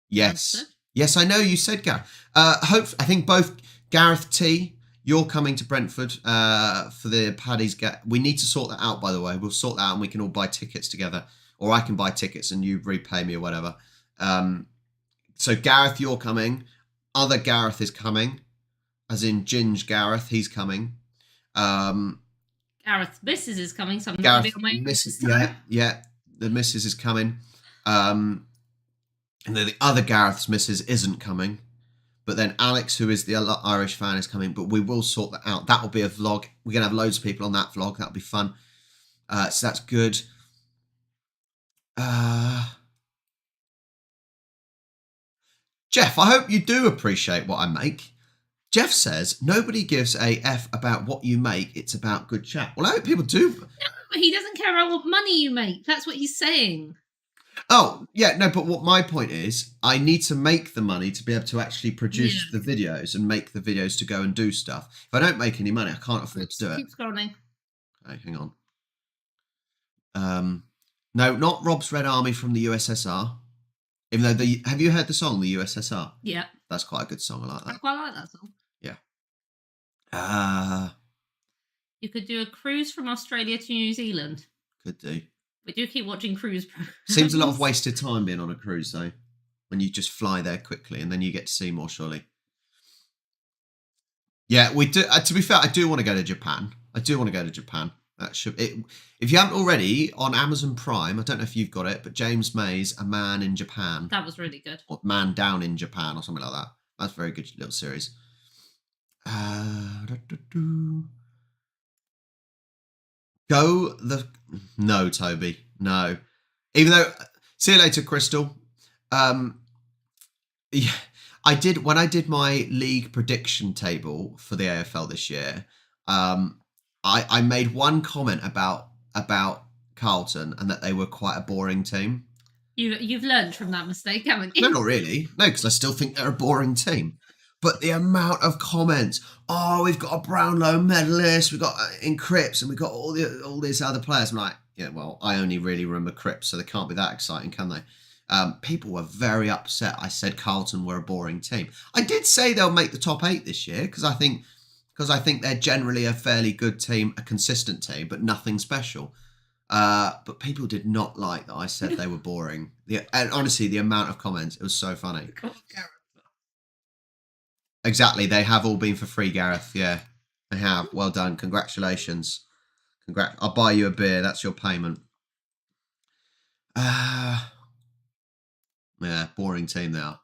A: Yes. Yes, I know you said Gareth. I think both Gareth T, you're coming to Brentford for the Paddy's. We need to sort that out, by the way. We'll sort that out and we can all buy tickets together. Or I can buy tickets and you repay me or whatever. So Gareth, you're coming. Other Gareth is coming. As in Ginge Gareth, he's coming.
B: Gareth's missus is coming, so I'm not going to be on my missus.
A: Yeah, the missus is coming. And then the other Gareth's missus isn't coming. But then Alex, who is the Irish fan, is coming. But we will sort that out. That will be a vlog. We're going to have loads of people on that vlog. That'll be fun. So that's good. Jeff, I hope you do appreciate what I make. Jeff says, nobody gives a F about what you make. It's about good chat. Well, I hope people do.
B: No, he doesn't care about what money you make. That's what he's saying.
A: Oh, yeah, no, but what my point is, I need to make the money to be able to actually produce the videos and make the videos to go and do stuff. If I don't make any money, I can't afford to do it.
B: Keep scrolling.
A: Okay, hang on. No, not Rob's Red Army from the USSR. Even though have you heard the song, the USSR?
B: Yeah.
A: That's quite a good song. I like that.
B: I quite like that song.
A: Yeah.
B: You could do a cruise from Australia to New Zealand.
A: Could do.
B: We do keep watching cruise programs.
A: Seems a lot of wasted time being on a cruise, though, when you just fly there quickly and then you get to see more, surely. Yeah, we do. To be fair, I do want to go to Japan. That should if you haven't already, on Amazon Prime, I don't know if you've got it, but James May's A Man in Japan.
B: That was really good.
A: Or Man Down in Japan or something like that. That's a very good little series. No, Toby. No. Even though, see you later, Crystal. Yeah, when I did my league prediction table for the AFL this year, I made one comment about Carlton and that they were quite a boring team.
B: You've learned from that mistake, haven't you?
A: No, not really. No, because I still think they're a boring team. But the amount of comments, oh, we've got a Brownlow medalist, we've got in Cripps, and we've got all these other players. I'm like, yeah, well, I only really remember Cripps, so they can't be that exciting, can they? People were very upset. I said Carlton were a boring team. I did say they'll make the top 8 this year because I think they're generally a fairly good team, a consistent team, but nothing special. But people did not like that I said they were boring. And honestly, the amount of comments, it was so funny. Exactly. They have all been for free, Gareth. Yeah, they have. Well done. Congratulations. I'll buy you a beer. That's your payment. Yeah, boring team they are.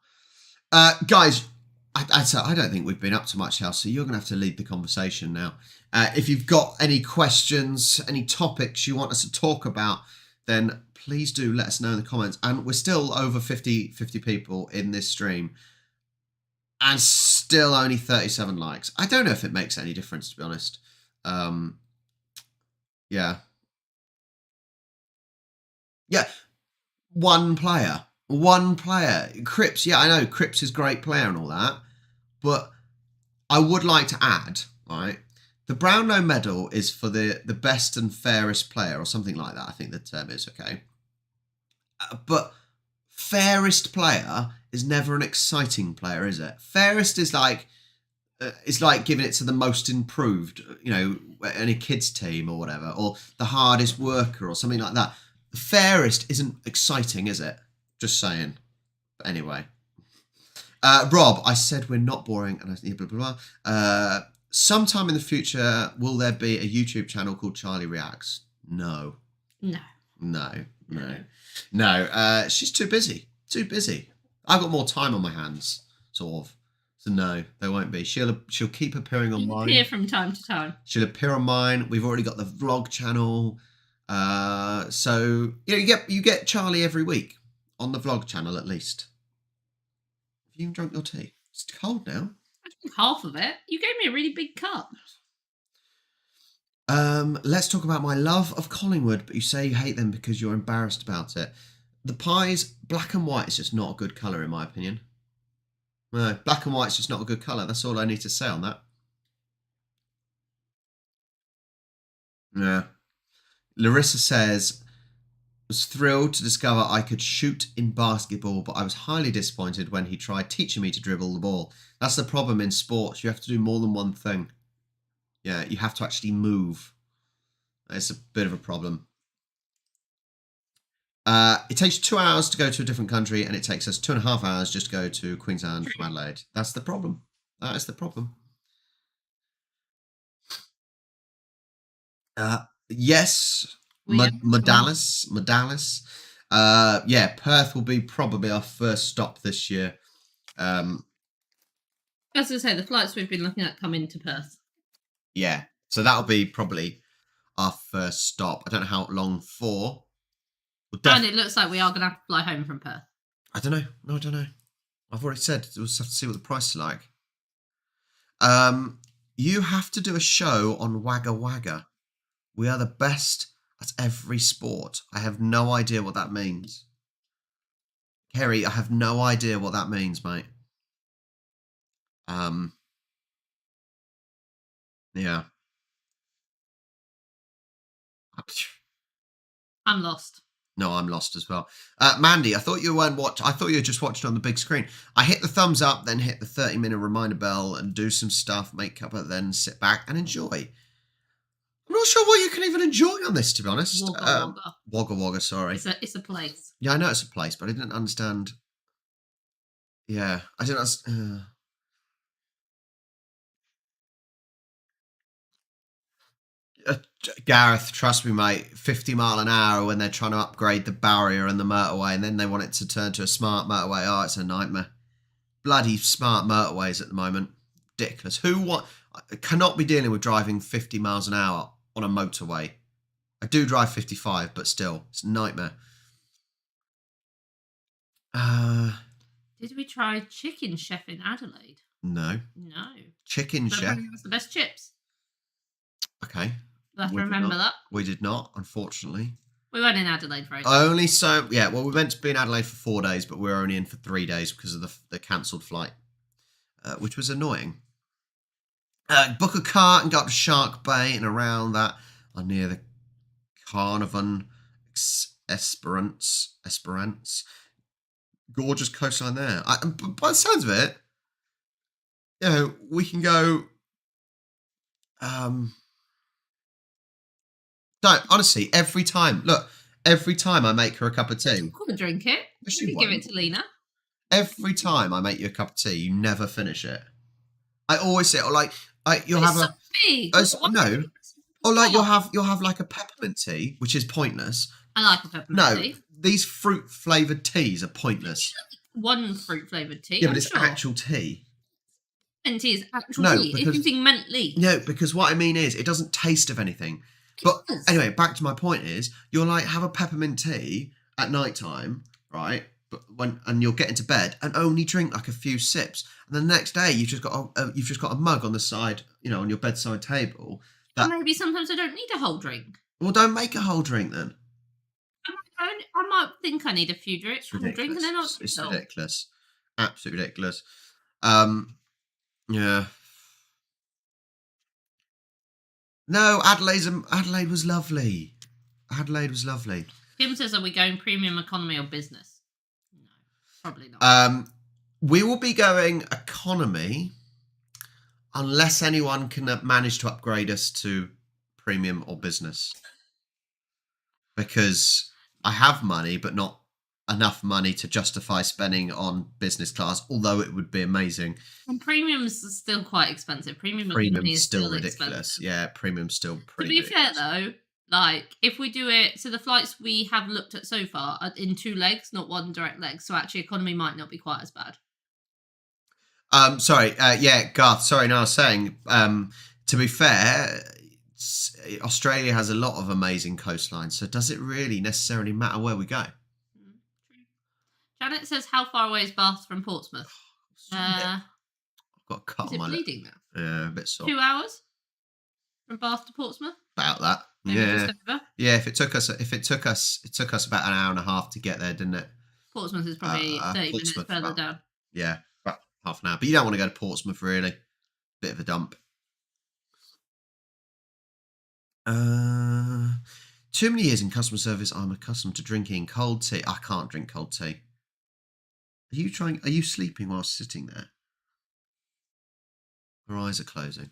A: Guys, I don't think we've been up to much else, so you're going to have to lead the conversation now. If you've got any questions, any topics you want us to talk about, then please do let us know in the comments. And we're still over 50 people in this stream. And still only 37 likes. I don't know if it makes any difference, to be honest. Yeah. One player. Cripps, yeah, I know Cripps is a great player and all that. But I would like to add, right, the Brownlow medal is for the best and fairest player or something like that. I think the term is, okay. But fairest player is never an exciting player, is it? Fairest is like it's like giving it to the most improved, you know, in a kids team or whatever, or the hardest worker or something like that. The fairest isn't exciting, is it? Just saying. But anyway, Rob, I said we're not boring, and I think blah blah blah. Sometime in the future, will there be a YouTube channel called Charlie Reacts? No. She's too busy. I've got more time on my hands, sort of. So no, there won't be. She'll keep appearing on mine.
B: Appear from time to time.
A: She'll appear on mine. We've already got the vlog channel. So you get Charlie every week on the vlog channel at least. Have you even drunk your tea? It's cold now.
B: I drank half of it. You gave me a really big cup.
A: Let's talk about my love of Collingwood, but you say you hate them because you're embarrassed about it. The pies, black and white is just not a good colour in my opinion. No, black and white's just not a good colour. That's all I need to say on that. Yeah. Larissa says, was thrilled to discover I could shoot in basketball, but I was highly disappointed when he tried teaching me to dribble the ball. That's the problem in sports. You have to do more than one thing. Yeah, you have to actually move. It's a bit of a problem. It takes 2 hours to go to a different country, and it takes us 2.5 hours just to go to Queensland from Adelaide. That's the problem. That is the problem. Yes, Modalis. Yeah, Perth will be probably our first stop this year.
B: As I say, the flights we've been looking at come into Perth.
A: Yeah, so that'll be probably our first stop. I don't know how long for.
B: And it looks like we are going to have to fly home from Perth.
A: I don't know. No, I don't know. I've already said we'll have to see what the price is like. You have to do a show on Wagga Wagga. We are the best at every sport. I have no idea what that means. Kerry, I have no idea what that means, mate. Yeah.
B: I'm lost.
A: No, I'm lost as well. Mandy, I thought you weren't I thought you were just watching on the big screen. I hit the thumbs up, then hit the 30-minute reminder bell and do some stuff, make Cuppa, then sit back and enjoy. I'm not sure what you can even enjoy on this, to be honest. Wagga Wagga, sorry.
B: It's a place.
A: Yeah, I know it's a place, but I didn't understand. Yeah, I didn't understand. Gareth, trust me, mate, 50 mile an hour when they're trying to upgrade the barrier and the motorway, and then they want it to turn to a smart motorway. Oh, it's a nightmare. Bloody smart motorways at the moment. Ridiculous. Cannot be dealing with driving 50 miles an hour on a motorway. I do drive 55, but still, it's a nightmare. Did
B: we try Chicken Chef in Adelaide?
A: No. Chicken Chef.
B: It was the best chips.
A: Okay.
B: I have to remember that.
A: We did not, unfortunately.
B: We weren't in Adelaide for 8 days.
A: Well, we meant to be in Adelaide for 4 days, but we were only in for 3 days because of the cancelled flight. which was annoying. Book a car and go up to Shark Bay and around that are near the Carnarvon Esperance. Gorgeous coastline there. By the sounds of it, we can go. No, honestly, every time I make her a cup of tea.
B: I'm gonna drink it. You can give it to Lena.
A: Every time I make you a cup of tea, you never finish it. I always say, you'll have
B: so big.
A: No, or you'll have like a peppermint tea, which is pointless.
B: I like a peppermint tea.
A: No, these fruit flavoured teas are pointless.
B: One fruit flavoured tea.
A: Yeah, but it's actual tea.
B: Peppermint tea is actual tea. It's using mint leaf.
A: No, because what I mean is, it doesn't taste of anything. But anyway, back to my point is, you'll have a peppermint tea at night time, right? But and you'll get into bed and only drink like a few sips, and the next day you've just got a mug on the side, on your bedside table.
B: Or maybe sometimes I don't need a whole drink.
A: Well, don't make a whole drink then.
B: I might think I need a few drinks, and then
A: it's ridiculous, absolutely ridiculous. Yeah. No, Adelaide was lovely. Adelaide was lovely.
B: Kim says, "Are we going premium, economy, or business?" No, probably not.
A: We will be going economy, unless anyone can manage to upgrade us to premium or business. Because I have money, but not enough money to justify spending on business class, although it would be amazing.
B: And premium's still quite expensive. Premium's
A: still ridiculous.
B: Expensive.
A: Yeah, premium's still pretty
B: To be fair though, if we do it, so the flights we have looked at so far are in 2 legs, not 1 direct leg. So actually economy might not be quite as bad.
A: Sorry. Garth. Sorry. No, I was saying, to be fair, Australia has a lot of amazing coastlines. So does it really necessarily matter where we go?
B: Janet says, "How far away is Bath from Portsmouth?"
A: I've got a cut
B: is
A: on my
B: it bleeding now?
A: Yeah, a bit sore.
B: 2 hours from Bath to Portsmouth.
A: About that.
B: Maybe
A: yeah.
B: Just over.
A: Yeah. It took us about an hour and a half to get there, didn't it?
B: Portsmouth is probably 30 minutes further down.
A: Yeah, about half an hour. But you don't want to go to Portsmouth, really. Bit of a dump. Too many years in customer service, I'm accustomed to drinking cold tea. I can't drink cold tea. Are you sleeping while sitting there? Her eyes are closing.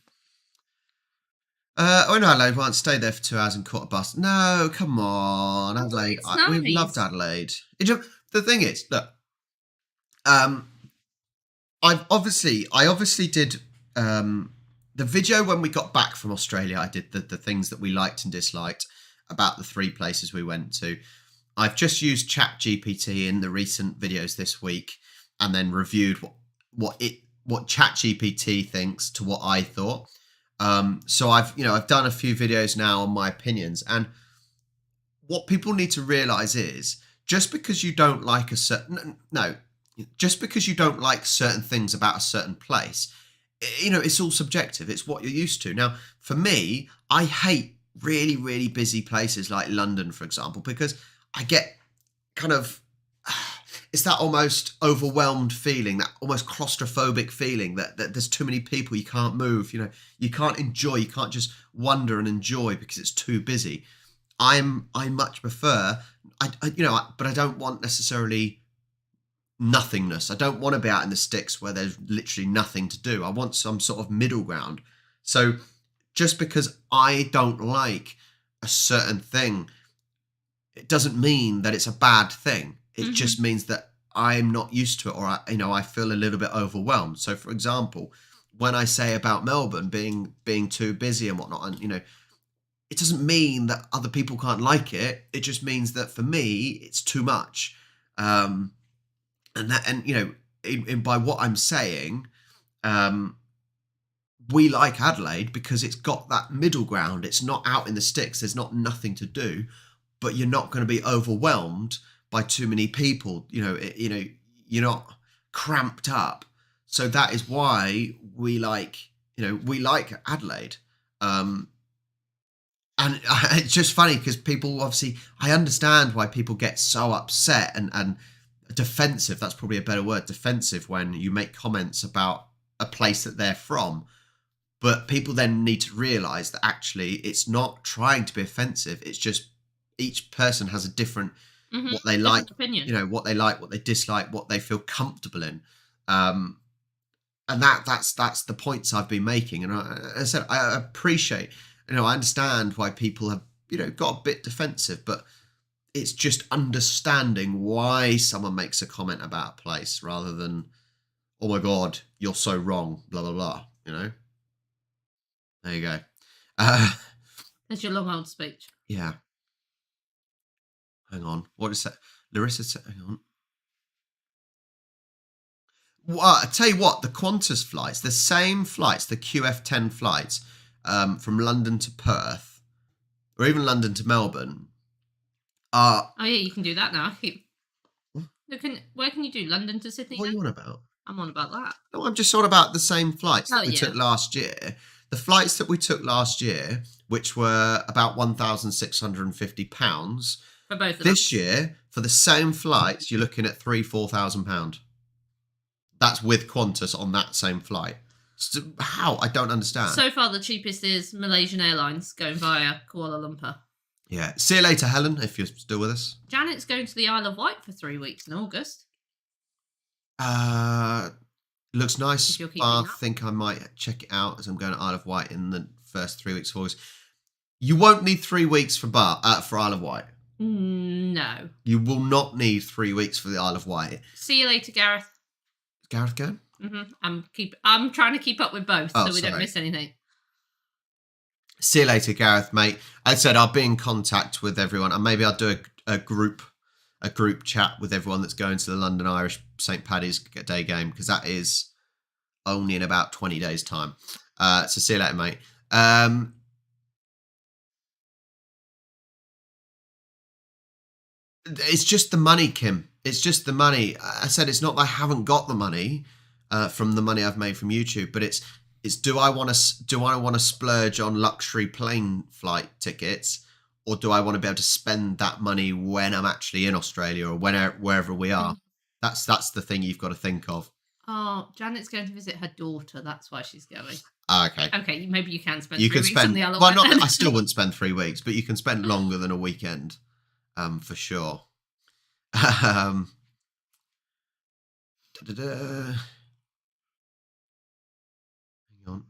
A: No, Adelaide once stayed there for 2 hours and caught a bus. No, come on, Adelaide. We loved Adelaide. The thing is, look, I obviously did the video when we got back from Australia. I did the things that we liked and disliked about the 3 places we went to. I've just used ChatGPT in the recent videos this week, and then reviewed what ChatGPT thinks to what I thought. So I've done a few videos now on my opinions, and what people need to realize is just because you don't like just because you don't like certain things about a certain place, it's all subjective. It's what you're used to. Now, for me, I hate really, really busy places like London, for example, because I get kind of, it's that almost overwhelmed feeling, that almost claustrophobic feeling that there's too many people, you can't move, you can't enjoy, you can't just wander and enjoy because it's too busy. I much prefer, but I don't want necessarily nothingness. I don't want to be out in the sticks where there's literally nothing to do. I want some sort of middle ground. So just because I don't like a certain thing, it doesn't mean that it's a bad thing. It just means that I'm not used to it, or I feel a little bit overwhelmed. So, for example, when I say about Melbourne being too busy and whatnot, and it doesn't mean that other people can't like it. It just means that for me, it's too much. By what I'm saying, we like Adelaide because it's got that middle ground. It's not out in the sticks. There's nothing to do, but you're not going to be overwhelmed by too many people. You're not cramped up. So that is why we like Adelaide. And it's just funny because people, obviously, I understand why people get so upset and defensive. That's probably a better word, defensive, when you make comments about a place that they're from. But people then need to realise that actually it's not trying to be offensive. It's just each person has a different what they like,
B: opinion.
A: you know, what they like, what they dislike, what they feel comfortable in. And that's the points I've been making. And I said, I appreciate, I understand why people have, got a bit defensive, but it's just understanding why someone makes a comment about a place rather than, oh my God, you're so wrong, blah, blah, blah, There you go.
B: That's your long old speech.
A: Yeah. Hang on. What is that? Larissa said, hang on. Well, I tell you what, the Qantas flights, the same flights, the QF10 flights from London to Perth, or even London to Melbourne, are...
B: Oh, yeah, you can do that now. Where can you do London to Sydney?
A: What are you on about?
B: I'm on about that.
A: No, I'm just on about the same flights that we took last year. The flights that we took last year, which were about £1,650
B: for both of
A: this year, for the same flights, you're looking at £3,000-4,000. That's with Qantas on that same flight. So how? I don't understand.
B: So far, the cheapest is Malaysian Airlines going via Kuala Lumpur.
A: Yeah. See you later, Helen, if you're still with us.
B: Janet's going to the Isle of Wight for 3 weeks in August.
A: Looks nice. I think I might check it out as I'm going to Isle of Wight in the first 3 weeks of August. You won't need 3 weeks for Isle of Wight.
B: No.
A: You will not need 3 weeks for the Isle of Wight.
B: See you later, Gareth.
A: Is Gareth going?
B: I'm trying to keep up with both so we don't miss anything.
A: See you later, Gareth, mate. As I said, I'll be in contact with everyone, and maybe I'll do a group chat with everyone that's going to the London Irish St. Paddy's Day game, because that is only in about 20 days' time. So see you later, mate. It's just the money, Kim. It's just the money. I said it's not that I haven't got the money from the money I've made from YouTube, but it's do I want to splurge on luxury plane flight tickets, or do I want to be able to spend that money when I'm actually in Australia or wherever we are? That's the thing you've got to think of.
B: Oh, Janet's going to visit her daughter. That's why she's going.
A: Okay.
B: Okay, maybe you can spend 3 weeks on the Isle of Wight.
A: Well, I still wouldn't spend 3 weeks, but you can spend longer than a weekend, for sure. Hang on.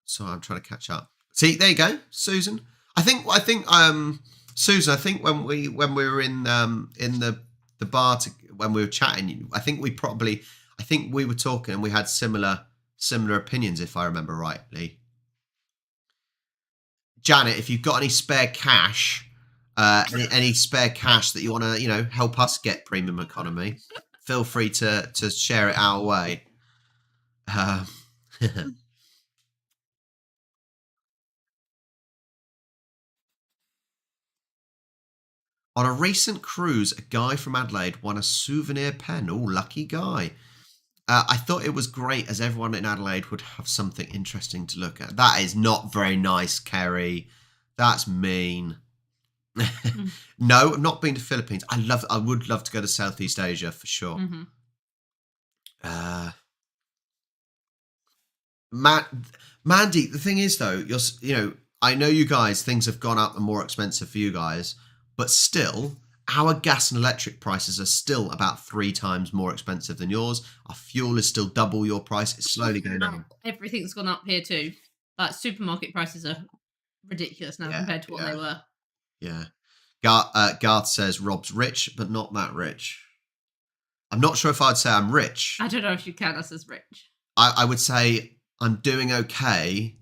A: Sorry, I'm trying to catch up. See, there you go, Susan. I think Susan, I think when we were in the bar when we were chatting, I think we were talking and we had similar opinions, if I remember rightly. Janet, if you've got any spare cash, any spare cash that you want to, help us get premium economy, feel free to share it our way. On a recent cruise, a guy from Adelaide won a souvenir pen. Oh, lucky guy. I thought it was great as everyone in Adelaide would have something interesting to look at. That is not very nice, Kerry. That's mean. No, I've not been to Philippines. I would love to go to Southeast Asia for sure. Mandy, the thing is though, I know you guys, things have gone up and more expensive for you guys, but still, our gas and electric prices are still about 3 times more expensive than yours. Our fuel is still double your price. It's slowly going down.
B: Everything's gone up here too. Like supermarket prices are ridiculous now compared to what they were.
A: Yeah. Garth says Rob's rich, but not that rich. I'm not sure if I'd say I'm rich.
B: I don't know if you count us as rich.
A: I would say I'm doing okay,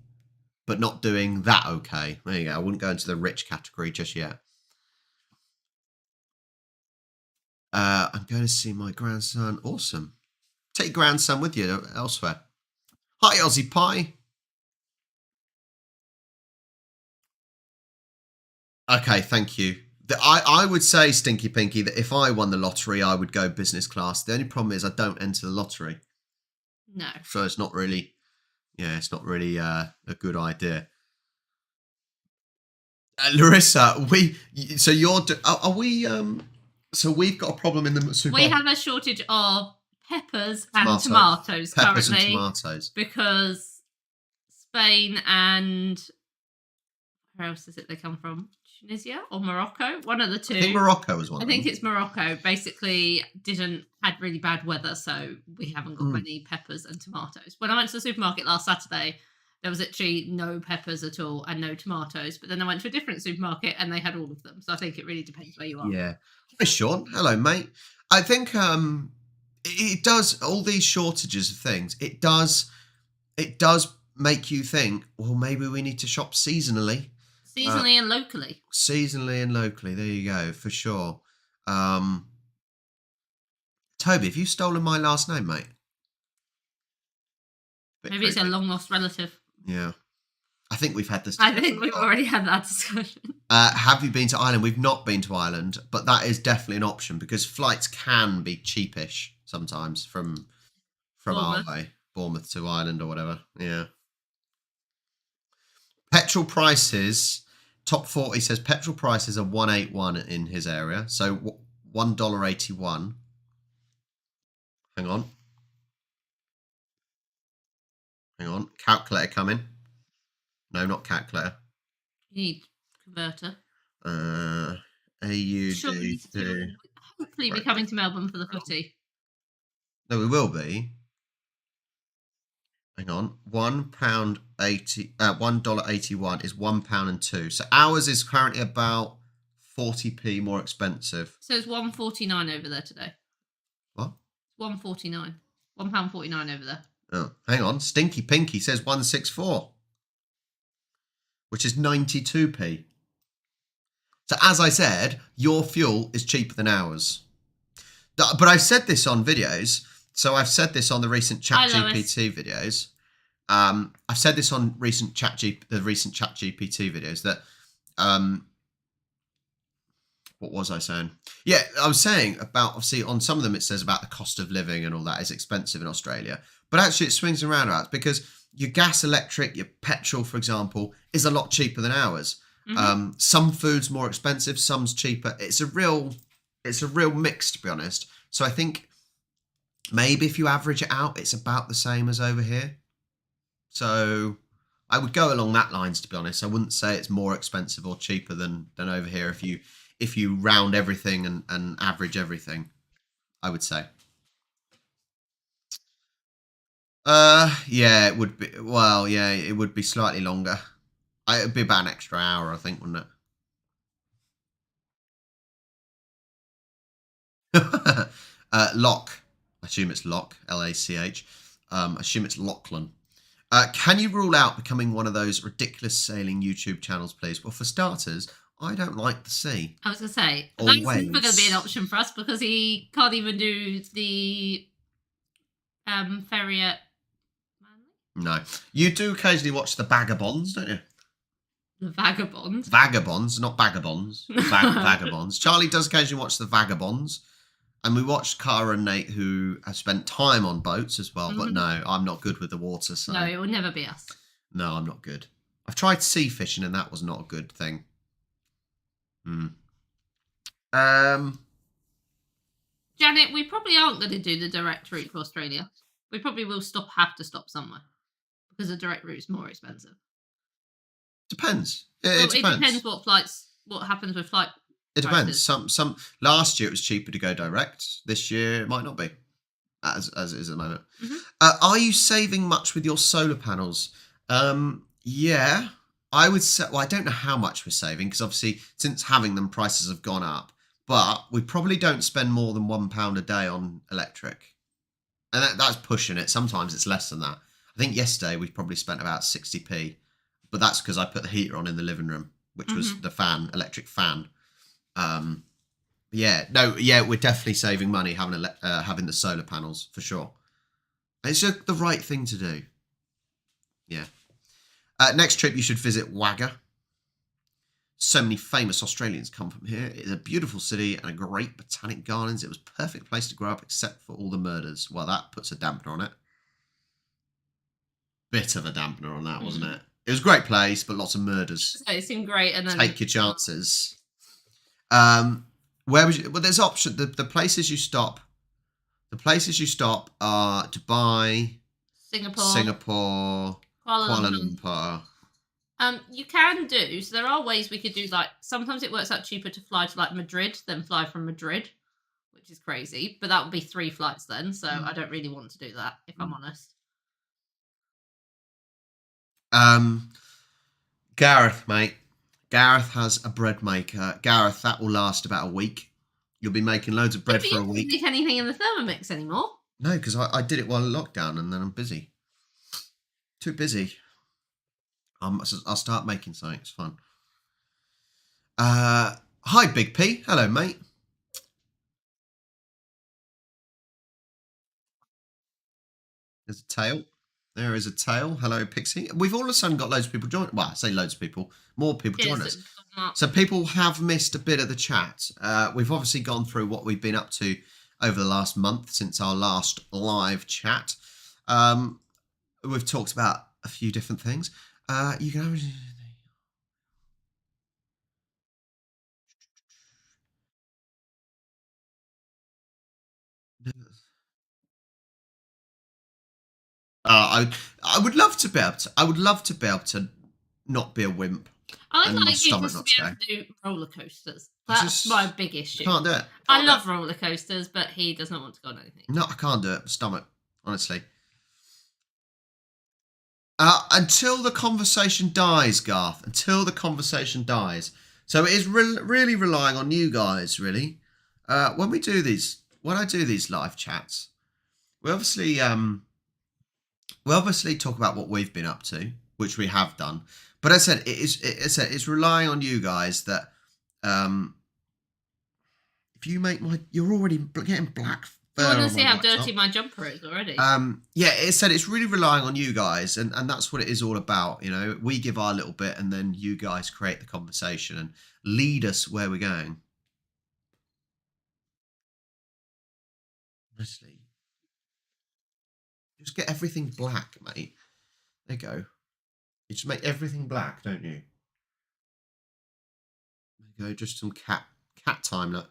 A: but not doing that okay. There you go. I wouldn't go into the rich category just yet. I'm going to see my grandson. Awesome. Take your grandson with you elsewhere. Hi, Aussie Pie. Okay, thank you. I would say, Stinky Pinky, that if I won the lottery, I would go business class. The only problem is I don't enter the lottery.
B: No.
A: So it's not really, a good idea. Larissa, so we've got a problem in the supermarket.
B: We have a shortage of peppers and tomatoes
A: Peppers
B: currently.
A: and tomatoes.
B: Because Spain and where else is it they come from? Tunisia or Morocco? One of the two.
A: I think Morocco was one.
B: I think it's Morocco. Basically, had really bad weather, so we haven't got many peppers and tomatoes. When I went to the supermarket last Saturday, there was actually no peppers at all and no tomatoes. But then I went to a different supermarket and they had all of them. So I think it really depends where you are.
A: Yeah. Hi, Sean. Hello, mate. I think it does, all these shortages of things, it does make you think, well, maybe we need to shop seasonally.
B: Seasonally and locally.
A: Seasonally and locally. There you go, for sure. Toby, have you stolen my last name, mate?
B: Maybe it's a long lost relative.
A: Yeah. I think we've had this.
B: I think we've already had that discussion.
A: Have you been to Ireland? We've not been to Ireland, but that is definitely an option because flights can be cheapish sometimes from our way, Bournemouth to Ireland or whatever. Yeah. Petrol prices, top 40 says petrol prices are $1.81 in his area. So $1.81. Hang on. Calculator coming. No, not calculator.
B: You need converter.
A: AUD.
B: Hopefully be coming to Melbourne for the footy.
A: No, we will be. Hang on. $1.81 is £1.02. So ours is currently about 40p more expensive.
B: So it's $1.49 over there today.
A: What?
B: $1.49. £1.49 over there.
A: Oh, hang on. Stinky Pinky says 164, which is 92p. So as I said, your fuel is cheaper than ours. But I've said this on videos. So I've said this on the recent ChatGPT videos. I've said this on the recent ChatGPT videos that what was I saying? Yeah, I was saying about, obviously, on some of them it says about the cost of living and all that is expensive in Australia. But actually it swings and roundabouts because your gas, electric, your petrol, for example, is a lot cheaper than ours. Mm-hmm. Some food's more expensive, some's cheaper. It's a real mix, to be honest. So I think maybe if you average it out, it's about the same as over here. So I would go along that lines, to be honest. I wouldn't say it's more expensive or cheaper than over here if you round everything and average everything, I would say. Yeah, it would be. Well, yeah, it would be slightly longer. It would be about an extra hour, I think, wouldn't it? Lock. I assume it's Lock. L-A-C-H. I assume it's Lachlan. Can you rule out becoming one of those ridiculous sailing YouTube channels, please? Well, for starters, I don't like the sea.
B: I was going to say, that's never going to be an option for us because he can't even do the ferry at Manly.
A: No. You do occasionally watch the Vagabonds, don't you?
B: The Vagabonds?
A: Vagabonds, not Vagabonds. Vagabonds. Charlie does occasionally watch the Vagabonds. And we watched Cara and Nate, who have spent time on boats as well. Mm-hmm. But no, I'm not good with the water. So.
B: No, it will never be us.
A: No, I'm not good. I've tried sea fishing and that was not a good thing.
B: Janet, we probably aren't going to do the direct route to Australia. We probably will have to stop somewhere because the direct route is more expensive.
A: Depends.
B: It depends what happens with flight.
A: It depends. Some last year it was cheaper to go direct. This year it might not be, as it is at the moment. Mm-hmm. Are you saving much with your solar panels? Yeah, I would say. Well, I don't know how much we're saving because obviously since having them, prices have gone up. But we probably don't spend more than £1 a day on electric, and that's pushing it. Sometimes it's less than that. I think yesterday we probably spent about 60p, but that's because I put the heater on in the living room, which was the electric fan. We're definitely saving money having the solar panels for sure. It's just the right thing to do. Yeah. Next trip you should visit Wagga. So many famous Australians come from here. It's a beautiful city and a great botanic gardens. It was a perfect place to grow up except for all the murders. Well, that puts a dampener on it. Bit of a dampener on that, wasn't it? It was a great place, but lots of murders.
B: It seemed great, and then
A: take your chances. Where was you? Well, there's option. The places you stop The places you stop are Dubai, Singapore, Kuala Lumpur.
B: You can do, so there are ways we could do, like, sometimes it works out cheaper to fly to, like, Madrid than fly from Madrid, which is crazy, but that would be 3 flights then, so I don't really want to do that, if I'm honest.
A: Gareth, mate. Gareth has a bread maker. Gareth, that will last about a week. You'll be making loads of bread for a week.
B: You don't make anything in the Thermomix anymore.
A: No, because I did it while lockdown and then I'm busy. Too busy. I'll start making something. It's fun. Hi, Big P. Hello, mate. There's a tail. There is a tail. Hello, Pixie. We've all of a sudden got loads of people joining. Well, I say loads of people. More people join us. So people have missed a bit of the chat. We've obviously gone through what we've been up to over the last month since our last live chat. We've talked about a few different things. You can have... I would love to be able to. I would love to be able to not be a wimp.
B: I like you just to be able to do roller coasters. That's my big issue.
A: Can't do it.
B: I love roller coasters, but he does not want to go on anything.
A: No, I can't do it. Stomach, honestly. Until the conversation dies, Garth. Until the conversation dies. So it is really relying on you guys, really. When I do these live chats, we obviously talk about what we've been up to, which we have done. But as I said, it's relying on you guys that if you make you're already getting black.
B: You want to see how dirty my jumper is already?
A: Yeah, it said it's really relying on you guys, and that's what it is all about. You know, we give our little bit, and then you guys create the conversation and lead us where we're going. Honestly, just get everything black, mate. There you go. You just make everything black, don't you? There you go. Just some cat time. Look.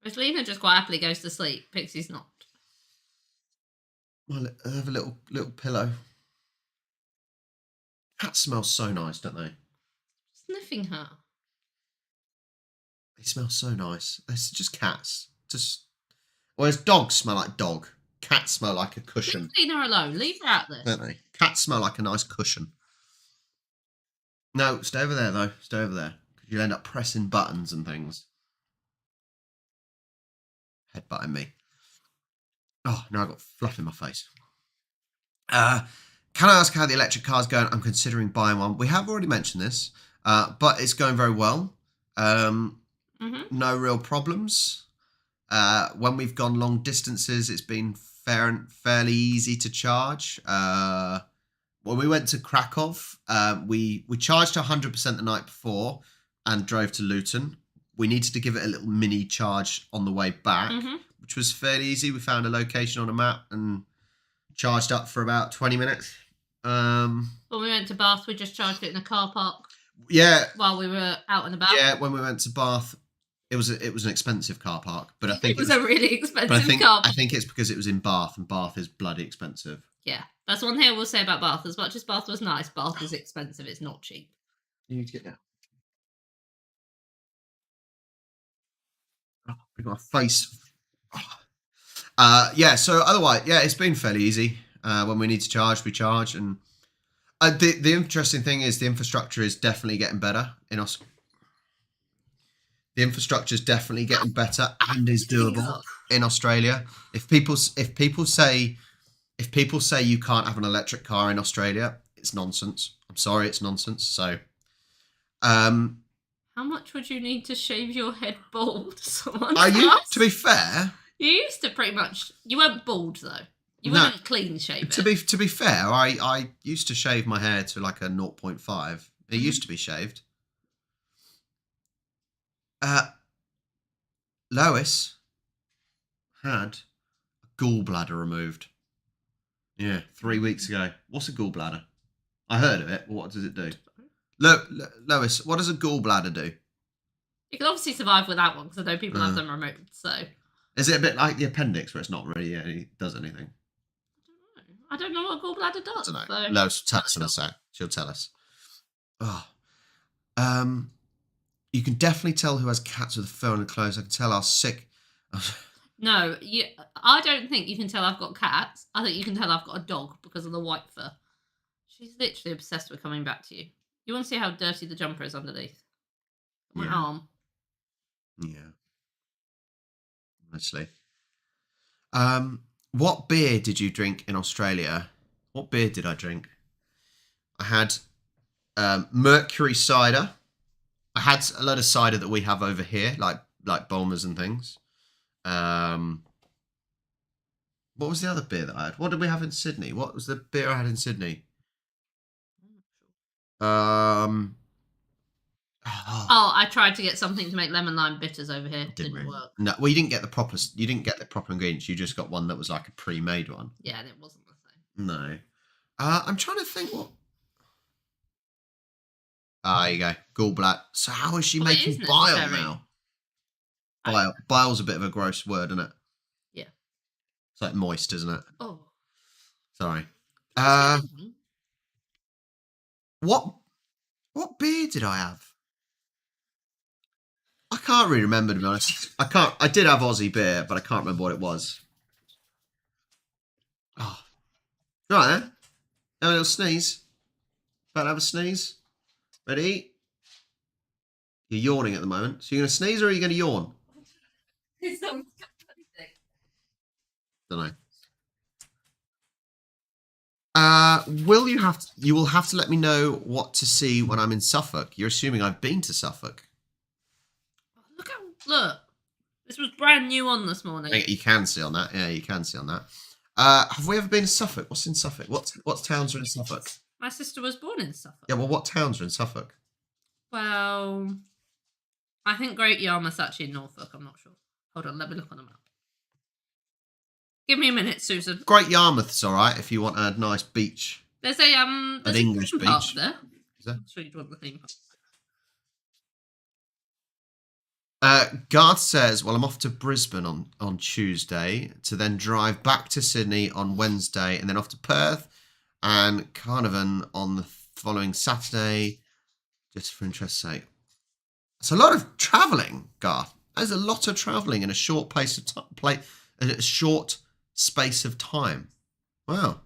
B: Rosalina just quite happily goes to sleep. Pixie's not.
A: Well, I have a little pillow. Cats smell so nice, don't they?
B: Sniffing her.
A: They smell so nice. They're just cats. Whereas dogs smell like dog. Cats smell like a cushion.
B: Leave her alone. Leave her out there.
A: Don't they? Cats smell like a nice cushion. No, stay over there, though. Stay over there. Because you'll end up pressing buttons and things. Headbutting me. Oh, now I've got fluff in my face. Can I ask how the electric car's going? I'm considering buying one. We have already mentioned this, but it's going very well. No real problems. When we've gone long distances, it's been fairly easy to charge. When we went to Krakow, we charged 100% the night before and drove to Luton. We needed to give it a little mini charge on the way back, which was fairly easy. We found a location on a map and charged up for about 20 minutes.
B: When we went to Bath, we just charged it in a car park.
A: Yeah.
B: While we were out and about.
A: Yeah, when we went to Bath, it was an expensive car park, but I think
B: it was a really expensive car park.
A: I think it's because it was in Bath, and Bath is bloody expensive.
B: Yeah, that's one thing I will say about Bath. As much as Bath was nice, Bath is expensive. It's not cheap.
A: You need to get down. Oh, my face. Yeah. So otherwise, yeah, it's been fairly easy. When we need to charge, we charge, and the interesting thing is the infrastructure is definitely getting better in us. The infrastructure is definitely getting better and is doable in Australia. If people say you can't have an electric car in Australia, it's nonsense. I'm sorry, it's nonsense. So,
B: how much would you need to shave your head bald?
A: To be fair,
B: you used to pretty much. You weren't bald though. You weren't clean shaven.
A: To be fair, I used to shave my hair to like a 0.5. It used to be shaved. Lois had a gallbladder removed. Yeah, 3 weeks ago. What's a gallbladder? I heard of it, but what does it do? Look, Lois, what does a gallbladder do?
B: You can obviously survive without one because I know people have them removed. So
A: Is it a bit like the appendix where it's not really does anything?
B: I don't know what a gallbladder
A: I
B: does.
A: don't know.
B: So
A: Lois will tell us in a sec. She'll tell us. Oh. You can definitely tell who has cats with fur on the clothes. I can tell how sick.
B: No, I don't think you can tell I've got cats. I think you can tell I've got a dog because of the white fur. She's literally obsessed with coming back to you. You want to see how dirty the jumper is underneath? My arm.
A: Yeah. Honestly. What beer did you drink in Australia? What beer did I drink? I had Mercury cider. I had a lot of cider that we have over here, like Bulmers and things. What was the other beer that I had? What did we have in Sydney? What was the beer I had in Sydney? Oh,
B: I tried to get something to make lemon lime bitters over here. Didn't
A: really
B: work.
A: No, well, you didn't get the proper. You didn't get the proper ingredients. You just got one that was like a pre-made one.
B: Yeah, and it wasn't the same.
A: No. I'm trying to think what. There you go. Gallbladder. So how is she making bile now? Bile's a bit of a gross word, isn't it?
B: Yeah.
A: It's like moist, isn't it?
B: Oh.
A: Sorry. What beer did I have? I can't really remember, to be honest. I did have Aussie beer, but I can't remember what it was. Oh. Right then. Have a little sneeze. About to have a sneeze. Ready? You're yawning at the moment. So you're going to sneeze or are you going to yawn? Don't know. You will have to let me know what to see when I'm in Suffolk. You're assuming I've been to Suffolk.
B: Look. This was brand new on this morning.
A: You can see on that. Yeah, you can see on that. Have we ever been to Suffolk? What's in Suffolk? What towns are in Suffolk?
B: My sister was born in Suffolk.
A: Yeah, well, what towns are in Suffolk?
B: Well, I think Great Yarmouth's actually in Norfolk. I'm not sure. Hold on, let me look on the map. Give me a minute, Susan.
A: Great Yarmouth's all right if you want a nice beach.
B: There's an
A: English
B: theme park
A: beach.
B: there.
A: Is there?
B: I'm sure you'd want the theme park.
A: Garth says, well, I'm off to Brisbane on Tuesday to then drive back to Sydney on Wednesday and then off to Perth and Carnarvon on the following Saturday, just for interest's sake. It's a lot of travelling, Garth. There's a lot of travelling in a short a short space of time. Wow.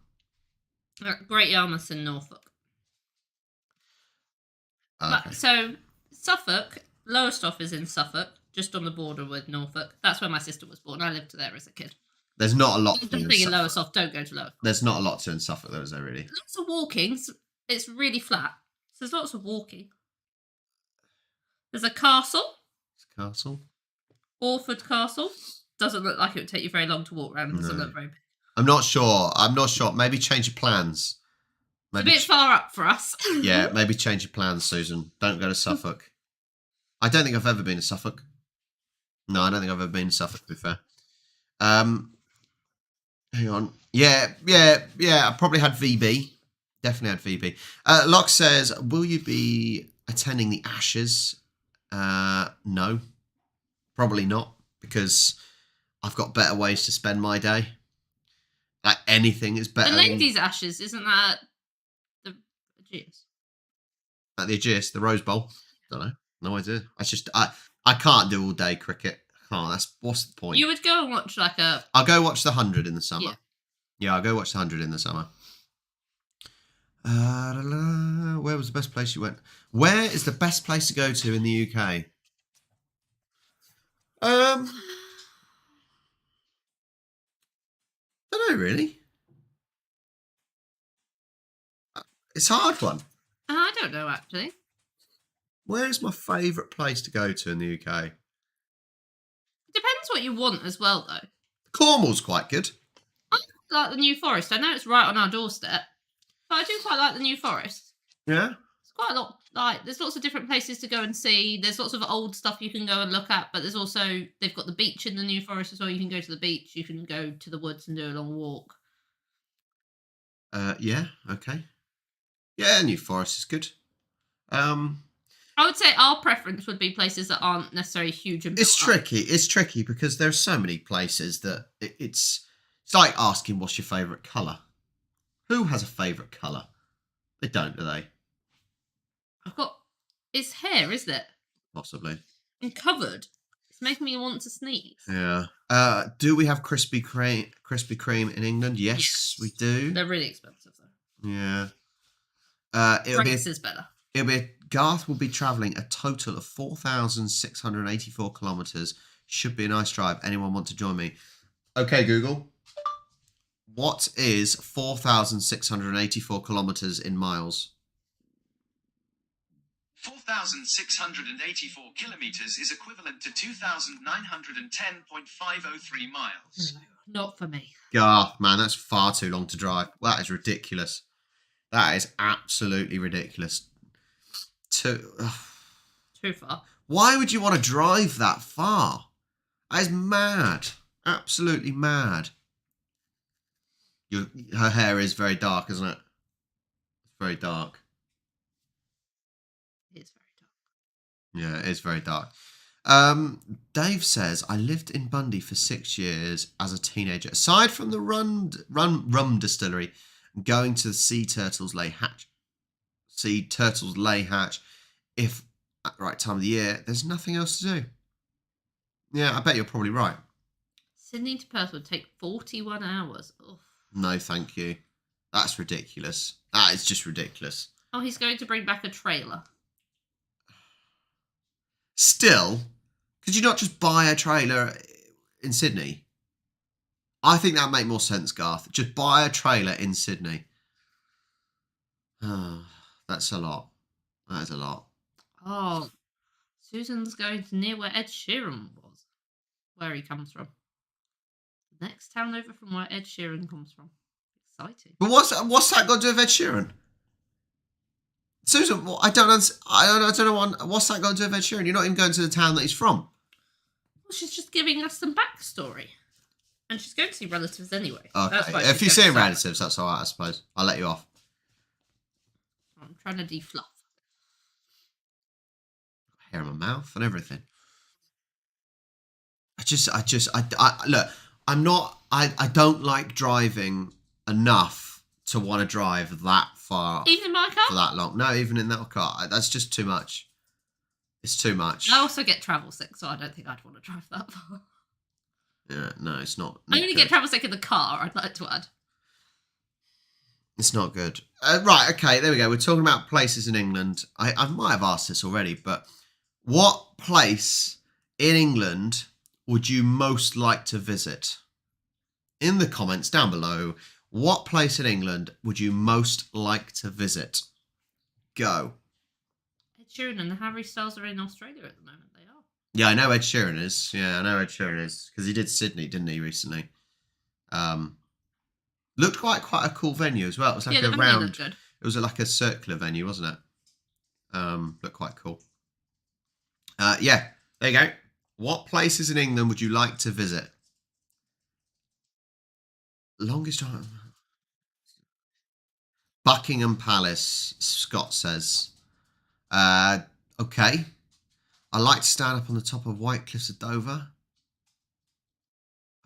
B: Great Yarmouth's in Norfolk.
A: Okay.
B: So Suffolk, Lowestoft is in Suffolk, just on the border with Norfolk. That's where my sister was born. I lived there as a kid.
A: There's not a lot to
B: do in Lowestoft. Don't go to Lowestoft.
A: There's not a lot to in Suffolk, though, is there really?
B: Lots of walking. It's really flat. So there's lots of walking. There's a castle.
A: Castle?
B: Orford Castle. Doesn't look like it would take you very long to walk around. Doesn't look very big.
A: I'm not sure. Maybe change your plans.
B: Maybe it's a bit far up for us.
A: Yeah, maybe change your plans, Susan. Don't go to Suffolk. I don't think I've ever been to Suffolk. No, I don't think I've ever been to Suffolk, to be fair. Hang on. Yeah. I probably had VB. Definitely had VB. Locke says, will you be attending the Ashes? No. Probably not, because I've got better ways to spend my day. Like, anything is better.
B: The ladies' Ashes, isn't that the Aegeus?
A: At the Aegeus, the Rose Bowl. Don't know. No idea. I can't do all day cricket. What's the point?
B: You would go and watch
A: I'll go watch the 100 in the summer.
B: Yeah,
A: I'll go watch the 100 in the summer. Where was the best place you went? Where is the best place to go to in the UK? I don't know, really. It's a hard one.
B: I don't know, actually.
A: Where is my favourite place to go to in the UK?
B: Depends what you want as well, though.
A: Cornwall's quite good.
B: I like the New Forest. I know it's right on our doorstep, but I do quite like the New Forest.
A: Yeah?
B: It's quite a lot. There's lots of different places to go and see. There's lots of old stuff you can go and look at, but there's also, they've got the beach in the New Forest as well. You can go to the beach. You can go to the woods and do a long walk.
A: Yeah, okay. Yeah, New Forest is good.
B: I would say our preference would be places that aren't necessarily huge and
A: It's
B: built up.
A: tricky. It's tricky because there's so many places that it's like asking what's your favourite colour. Who has a favourite colour? They don't, do they?
B: I've got it's hair, isn't it?
A: Possibly.
B: I'm covered. It's making me want to sneeze.
A: Yeah. Do we have Krispy Kreme in England? Yes, we do.
B: They're really expensive though.
A: Yeah.
B: Frank's is better.
A: Garth will be travelling a total of 4,684 kilometres. Should be a nice drive. Anyone want to join me? Okay, Google. What is 4,684 kilometres in miles?
C: 4,684 kilometres is equivalent to 2,910.503 miles.
B: No, not for me.
A: Garth, man, that's far too long to drive. That is ridiculous. That is absolutely ridiculous.
B: Too far.
A: Why would you want to drive that far? That is mad. Absolutely mad. Her hair is very dark, isn't it? It's very dark.
B: It's very dark.
A: Yeah, it is very dark. Dave says, I lived in Bundy for 6 years as a teenager. Aside from the rum distillery, going to the sea turtles lay hatch, if at the right time of the year, there's nothing else to do. Yeah, I bet you're probably right.
B: Sydney to Perth would take 41 hours. Ugh.
A: No, thank you. That's ridiculous. That is just ridiculous.
B: Oh, he's going to bring back a trailer.
A: Still, could you not just buy a trailer in Sydney? I think that'd make more sense, Garth. Just buy a trailer in Sydney. Oh, that's a lot. That is a lot.
B: Oh, Susan's going to near where Ed Sheeran was. Where he comes from. The next town over from where Ed Sheeran comes from. Exciting.
A: But what's that got to do with Ed Sheeran? Susan, I don't know. What's that got to do with Ed Sheeran? You're not even going to the town that he's from.
B: Well, she's just giving us some backstory. And she's going to see relatives anyway.
A: Okay. If you're seeing relatives, that's all right, I suppose. I'll let you off.
B: I'm trying to defluff.
A: Hair in my mouth and everything. Look, I don't like driving enough to want to drive that far.
B: Even in my car?
A: For that long. No, even in that car. That's just too much. It's too much.
B: I also get travel sick, so I don't think I'd want to drive that far.
A: Yeah, no, it's not.
B: I only get travel sick in the car, I'd like to add.
A: It's not good. Right, okay, there we go. We're talking about places in England. I might have asked this already, but what place in England would you most like to visit? In the comments down below, what place in England would you most like to visit? Go.
B: Ed Sheeran and Harry Styles are in Australia at the moment. They are.
A: Yeah, I know Ed Sheeran is. Yeah, I know Ed Sheeran is. Because he did Sydney, didn't he, recently? Looked like quite a cool venue as well. It was like
B: the venue
A: round.
B: looked good.
A: It was like a circular venue, wasn't it? Looked quite cool. Yeah, there you go. What places in England would you like to visit? Longest time. Buckingham Palace, Scott says. Okay. I like to stand up on the top of White Cliffs of Dover.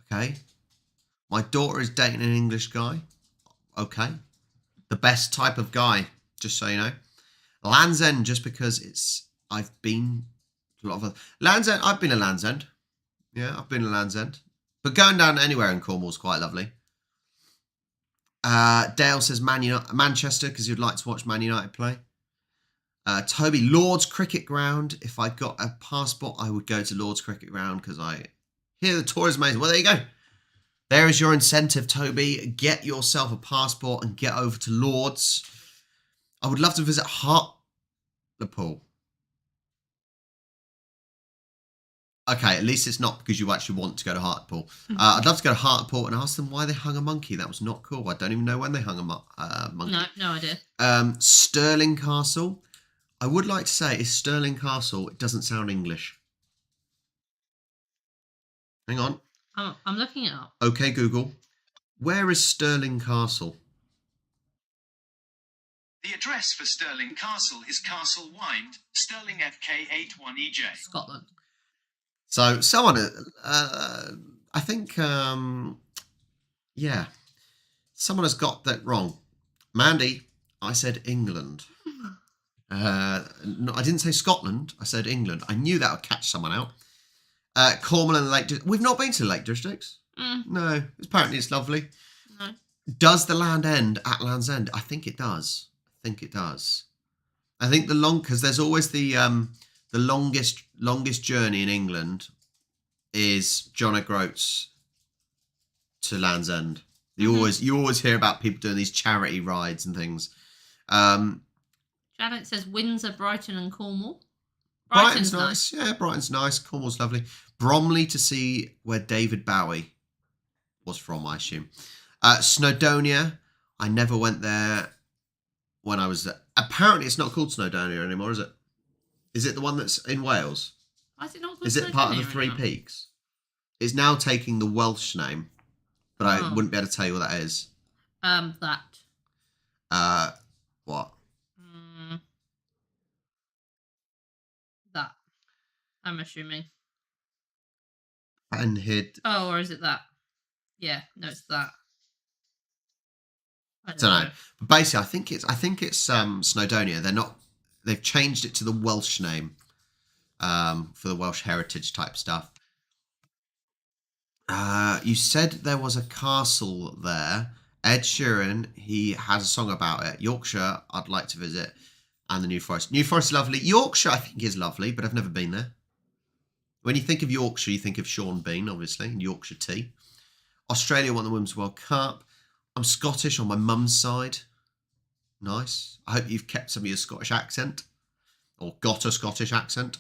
A: Okay. My daughter is dating an English guy. Okay. The best type of guy, just so you know. Land's End, just because I've been to a lot of Land's End. I've been to Land's End. Yeah, I've been to Land's End. But going down anywhere in Cornwall is quite lovely. Dale says Manchester, because you'd like to watch Man United play. Toby, Lord's Cricket Ground. If I got a passport, I would go to Lord's Cricket Ground because I hear the tour is amazing. Well, there you go. There is your incentive, Toby. Get yourself a passport and get over to Lord's. I would love to visit Hartlepool. Okay, at least it's not because you actually want to go to Hartlepool. I'd love to go to Hartlepool and ask them why they hung a monkey. That was not cool. I don't even know when they hung a monkey.
B: No idea.
A: Stirling Castle. I would like to say is Stirling Castle. It doesn't sound English. Hang on.
B: I'm looking it up.
A: Okay, Google. Where is Stirling Castle?
C: The address for Stirling Castle is Castle Wynd, Stirling FK81EJ.
B: Scotland.
A: So someone, I think, yeah, someone has got that wrong. Mandy, I said England. No, I didn't say Scotland. I said England. I knew that would catch someone out. Cornwall and the Lake District. We've not been to the Lake Districts. No. Apparently it's lovely.
B: No.
A: Does the land end at Land's End? I think it does. I think because there's always the longest journey in England is John O'Groats to Land's End. You always hear about people doing these charity rides and things.
B: Janet says Windsor, Brighton and Cornwall.
A: Brighton's nice. Yeah, Brighton's nice. Cornwall's lovely. Bromley to see where David Bowie was from, I assume. Snowdonia. I never went there when I was there. Apparently it's not called Snowdonia anymore, is it? Is it the one that's in Wales?
B: Why is it not called
A: Is it part of the Three Peaks? It's now taking the Welsh name, but I wouldn't be able to tell you what that is.
B: That.
A: What?
B: That. I'm assuming.
A: And hid.
B: Oh, or is it that? Yeah, no, it's that.
A: I don't know. But basically, I think it's Snowdonia. They've changed it to the Welsh name for the Welsh heritage type stuff. You said there was a castle there. Ed Sheeran, he has a song about it. Yorkshire, I'd like to visit. And the New Forest. New Forest is lovely. Yorkshire, I think, is lovely, but I've never been there. When you think of Yorkshire, you think of Sean Bean, obviously, and Yorkshire tea. Australia won the Women's World Cup. I'm Scottish on my mum's side. Nice. I hope you've kept some of your Scottish accent. Or got a Scottish accent.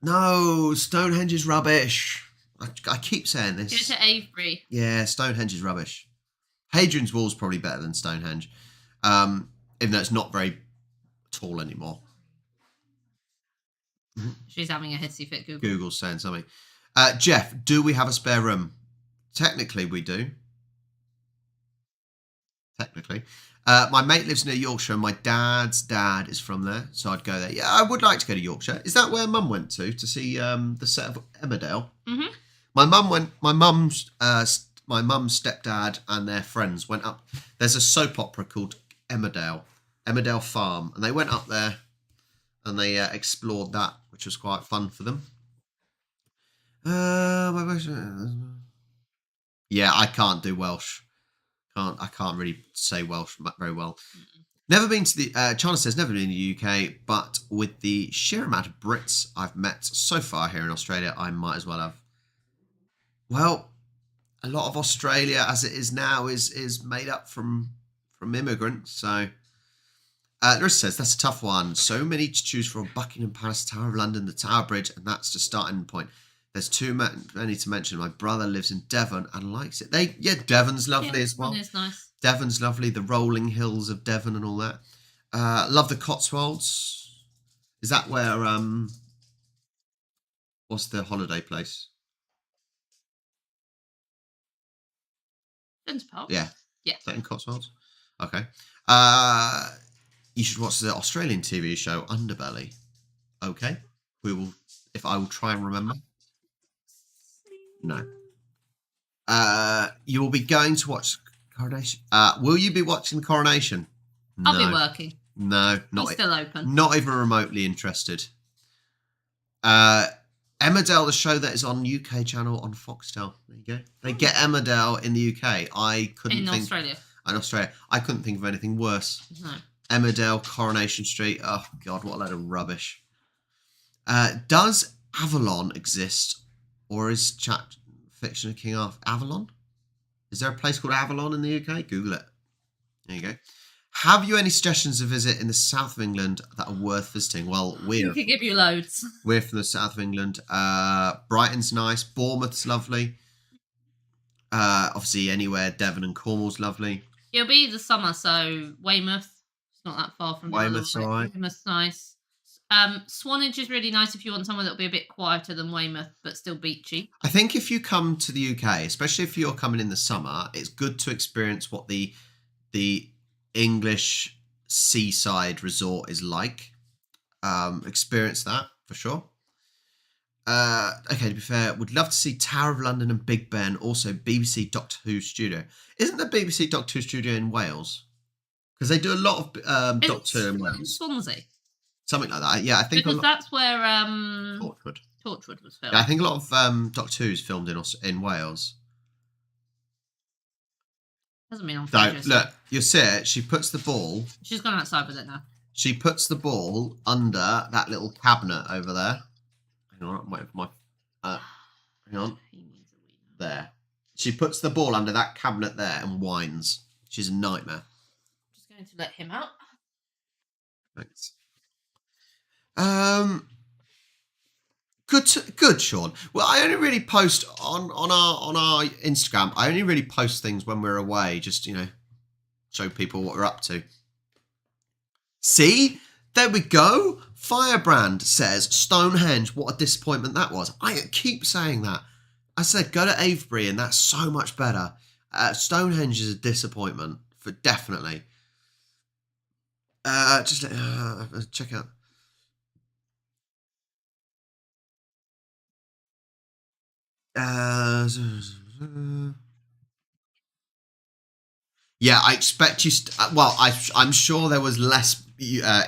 A: No, Stonehenge is rubbish. I keep saying this.
B: Go to Avebury.
A: Yeah, Stonehenge is rubbish. Hadrian's Wall is probably better than Stonehenge. Even though it's not very tall anymore.
B: She's having a hissy fit, Google.
A: Google's saying something. Jeff, do we have a spare room? Technically, we do. Technically. My mate lives near Yorkshire and my dad's dad is from there, so I'd go there. Yeah, I would like to go to Yorkshire. Is that where Mum went to see the set of Emmerdale?
B: Mm-hmm.
A: My mum's stepdad and their friends went up. There's a soap opera called Emmerdale Farm, and they went up there and they explored that, which was quite fun for them. Yeah, I can't do Welsh. I can't really say Welsh very well. Never been to the... China says never been in the UK, but with the sheer amount of Brits I've met so far here in Australia, I might as well have. Well, a lot of Australia, as it is now, is made up from immigrants. So, Larissa says, that's a tough one. So many to choose from: Buckingham Palace, Tower of London, the Tower Bridge, and that's the starting point. There's too many to mention. My brother lives in Devon and likes it. Devon's lovely as well.
B: It's nice.
A: Devon's lovely. The rolling hills of Devon and all that. Love the Cotswolds. Is that where what's the holiday place?
B: Finn's Park.
A: Yeah.
B: Yeah.
A: Is that in Cotswolds? Okay. You should watch the Australian TV show Underbelly. Okay. I will try and remember. No. You will be going to watch Coronation. Will you be watching the Coronation? No.
B: I'll be working.
A: No, not
B: It's still open.
A: Not even remotely interested. Emmerdale, the show that is on UK channel on Foxtel. There you go. They get Emmerdale in the UK. In Australia. I couldn't think of anything worse.
B: No.
A: Emmerdale, Coronation Street. Oh God, what a load of rubbish. Does Avalon exist, or is chat fiction of King Arthur? Avalon? Is there a place called Avalon in the UK? Google it. There you go. Have you any suggestions to visit in the south of England that are worth visiting? Well,
B: We could give you loads.
A: we're from the south of England. Brighton's nice. Bournemouth's lovely. Obviously, anywhere Devon and Cornwall's lovely.
B: It'll be the summer, so Weymouth. It's not that far from
A: Weymouth's all right.
B: Weymouth's nice. Swanage is really nice if you want somewhere that'll be a bit quieter than Weymouth, but still beachy.
A: I think if you come to the UK, especially if you're coming in the summer, it's good to experience what the English seaside resort is like. Experience that for sure. Okay, to be fair, would love to see Tower of London and Big Ben, also BBC Doctor Who studio. Isn't the BBC Doctor Who studio in Wales? Because they do a lot of Doctor Who in Wales.
B: Swansea.
A: Something like that. Yeah, I think
B: Because that's where
A: Torchwood
B: was filmed.
A: Yeah, I think a lot of Doctor Who's filmed in Wales.
B: Hasn't been on
A: So,
B: Frasier,
A: look, you see it. She puts the ball.
B: She's gone outside with it now.
A: She puts the ball under that little cabinet over there. Hang on, I'm waiting for my. Hang on. There. She puts the ball under that cabinet there and whines. She's a nightmare.
B: Just going to let him out.
A: Thanks. Good, Sean. Well, I only really post on our Instagram. I only really post things when we're away, just show people what we're up to. See, there we go. Firebrand says Stonehenge. What a disappointment that was. I keep saying that. I said go to Avebury, and that's so much better. Stonehenge is a disappointment for definitely. Just check out. Yeah, I expect you. I'm sure there was less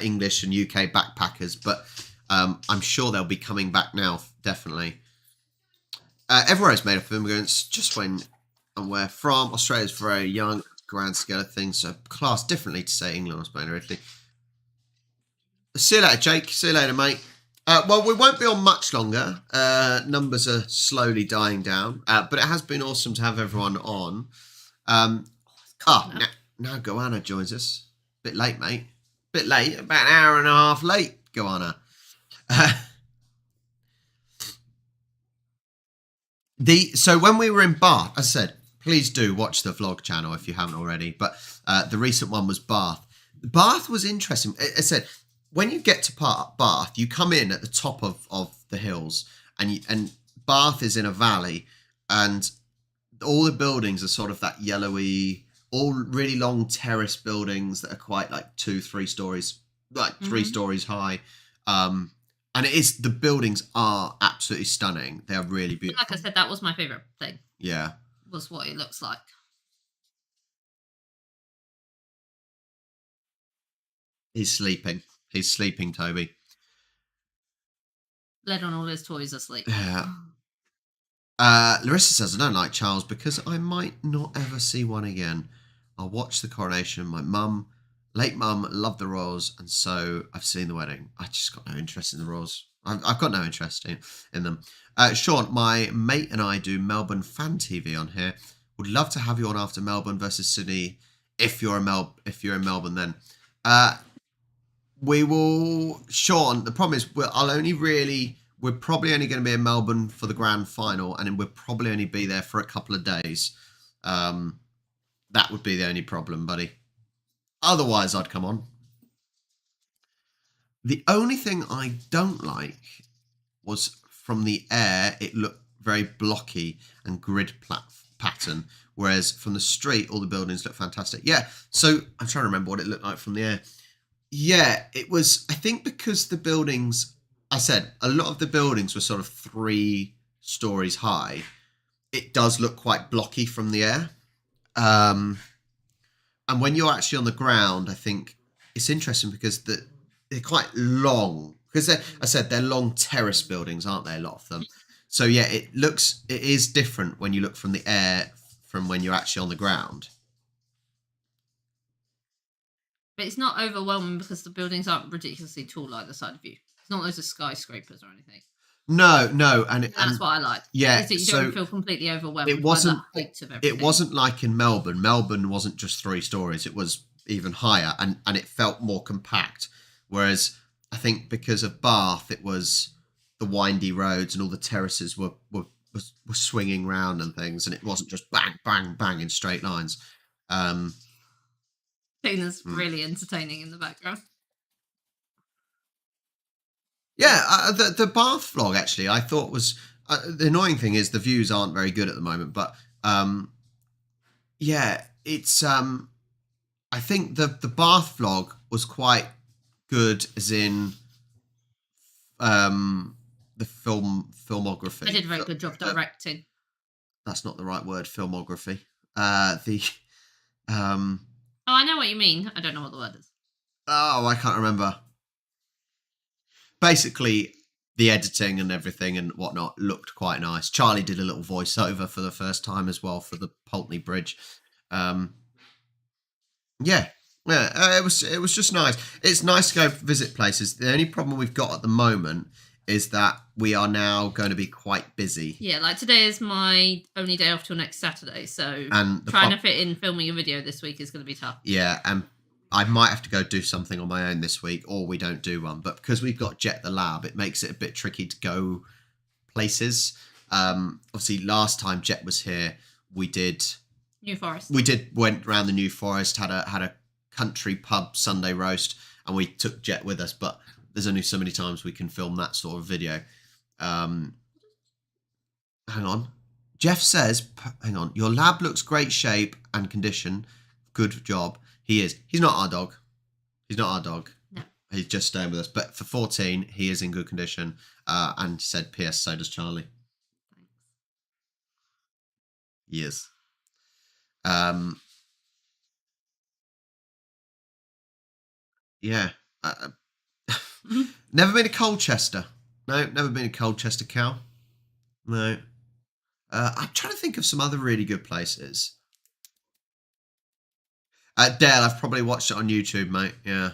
A: English and UK backpackers, but I'm sure they'll be coming back now. Definitely. Everywhere is made up of immigrants. Just when and where from. Australia's very young, grand scale of things, so classed differently to say England or Spain or Italy. See you later, Jake. See you later, mate. Well, we won't be on much longer. Numbers are slowly dying down, but it has been awesome to have everyone on. Now Goanna joins us. Bit late, mate. Bit late. About an hour and a half late, Goanna. So when we were in Bath, as I said, please do watch the vlog channel if you haven't already. But the recent one was Bath. Bath was interesting. I said, when you get to Bath, you come in at the top of the hills, and Bath is in a valley, and all the buildings are sort of that yellowy, all really long terrace buildings that are quite like 2-3 stories, like 3 stories high. And the buildings are absolutely stunning. They are really beautiful.
B: Like I said, that was my favourite thing.
A: Yeah.
B: Was what it looks like.
A: He's sleeping. He's sleeping, Toby.
B: Led on all his toys asleep.
A: Yeah. Larissa says, I don't like Charles because I might not ever see one again. I'll watch the coronation. My late mum, loved the royals, and so I've seen the wedding. I just got no interest in the royals. I've got no interest in them. Sean, my mate and I do Melbourne fan TV on here. Would love to have you on after Melbourne versus Sydney if you're in Melbourne then. We will, Sean. The problem is we're probably only going to be in Melbourne for the grand final, and we'll probably only be there for a couple of days. That would be the only problem, buddy. Otherwise, I'd come on. The only thing I don't like was from the air, it looked very blocky and grid pattern, whereas from the street, all the buildings look fantastic. Yeah, so I'm trying to remember what it looked like from the air. Yeah, it was, I think because the buildings, I said, a lot of the buildings were sort of 3 stories high. It does look quite blocky from the air. And when you're actually on the ground, I think it's interesting because they're quite long. Because I said they're long terrace buildings, aren't they? A lot of them. So yeah, it is different when you look from the air from when you're actually on the ground.
B: But it's not overwhelming because the buildings aren't ridiculously tall like the side view. It's not loads of skyscrapers or anything.
A: No, and
B: that's what I like.
A: Yeah,
B: is that you don't feel completely overwhelmed.
A: It wasn't.
B: By the height of everything.
A: It wasn't like in Melbourne. Melbourne wasn't just 3 stories. It was even higher, and it felt more compact. Whereas I think because of Bath, it was the windy roads and all the terraces were swinging round and things, and it wasn't just bang, bang, bang in straight lines.
B: Tina's really entertaining in the background.
A: Yeah, the Bath vlog actually I thought was the annoying thing is the views aren't very good at the moment, but yeah, it's I I think the bath vlog was quite good, as in the filmography.
B: I did a very good job directing.
A: That's not the right word. Filmography.
B: Oh, I know what you mean. I don't know what the word is.
A: Oh, I can't remember. Basically, the editing and everything and whatnot looked quite nice. Charlie did a little voiceover for the first time as well for the Pulteney Bridge. It was just nice. It's nice to go visit places. The only problem we've got at the moment is that we are now going to be quite busy.
B: Yeah, like today is my only day off till next Saturday, so
A: And
B: trying to fit in filming a video this week is going to be tough.
A: Yeah, and I might have to go do something on my own this week, or we don't do one. But because we've got Jet the Lab, it makes it a bit tricky to go places. Obviously, last time Jet was here, we did
B: New Forest.
A: Went around the New Forest, had a country pub Sunday roast, and we took Jet with us. But there's only so many times we can film that sort of video. Hang on. Jeff says, hang on, your lab looks great shape and condition. Good job. He is. He's not our dog. He's not our dog.
B: No.
A: He's just staying with us. But for 14, he is in good condition. And said, P.S. so does Charlie.
B: Thanks.
A: He is. Yeah. Never been to Colchester. No, never been to Colchester Cow. No. I'm trying to think of some other really good places. Dale, I've probably watched it on YouTube, mate. Yeah.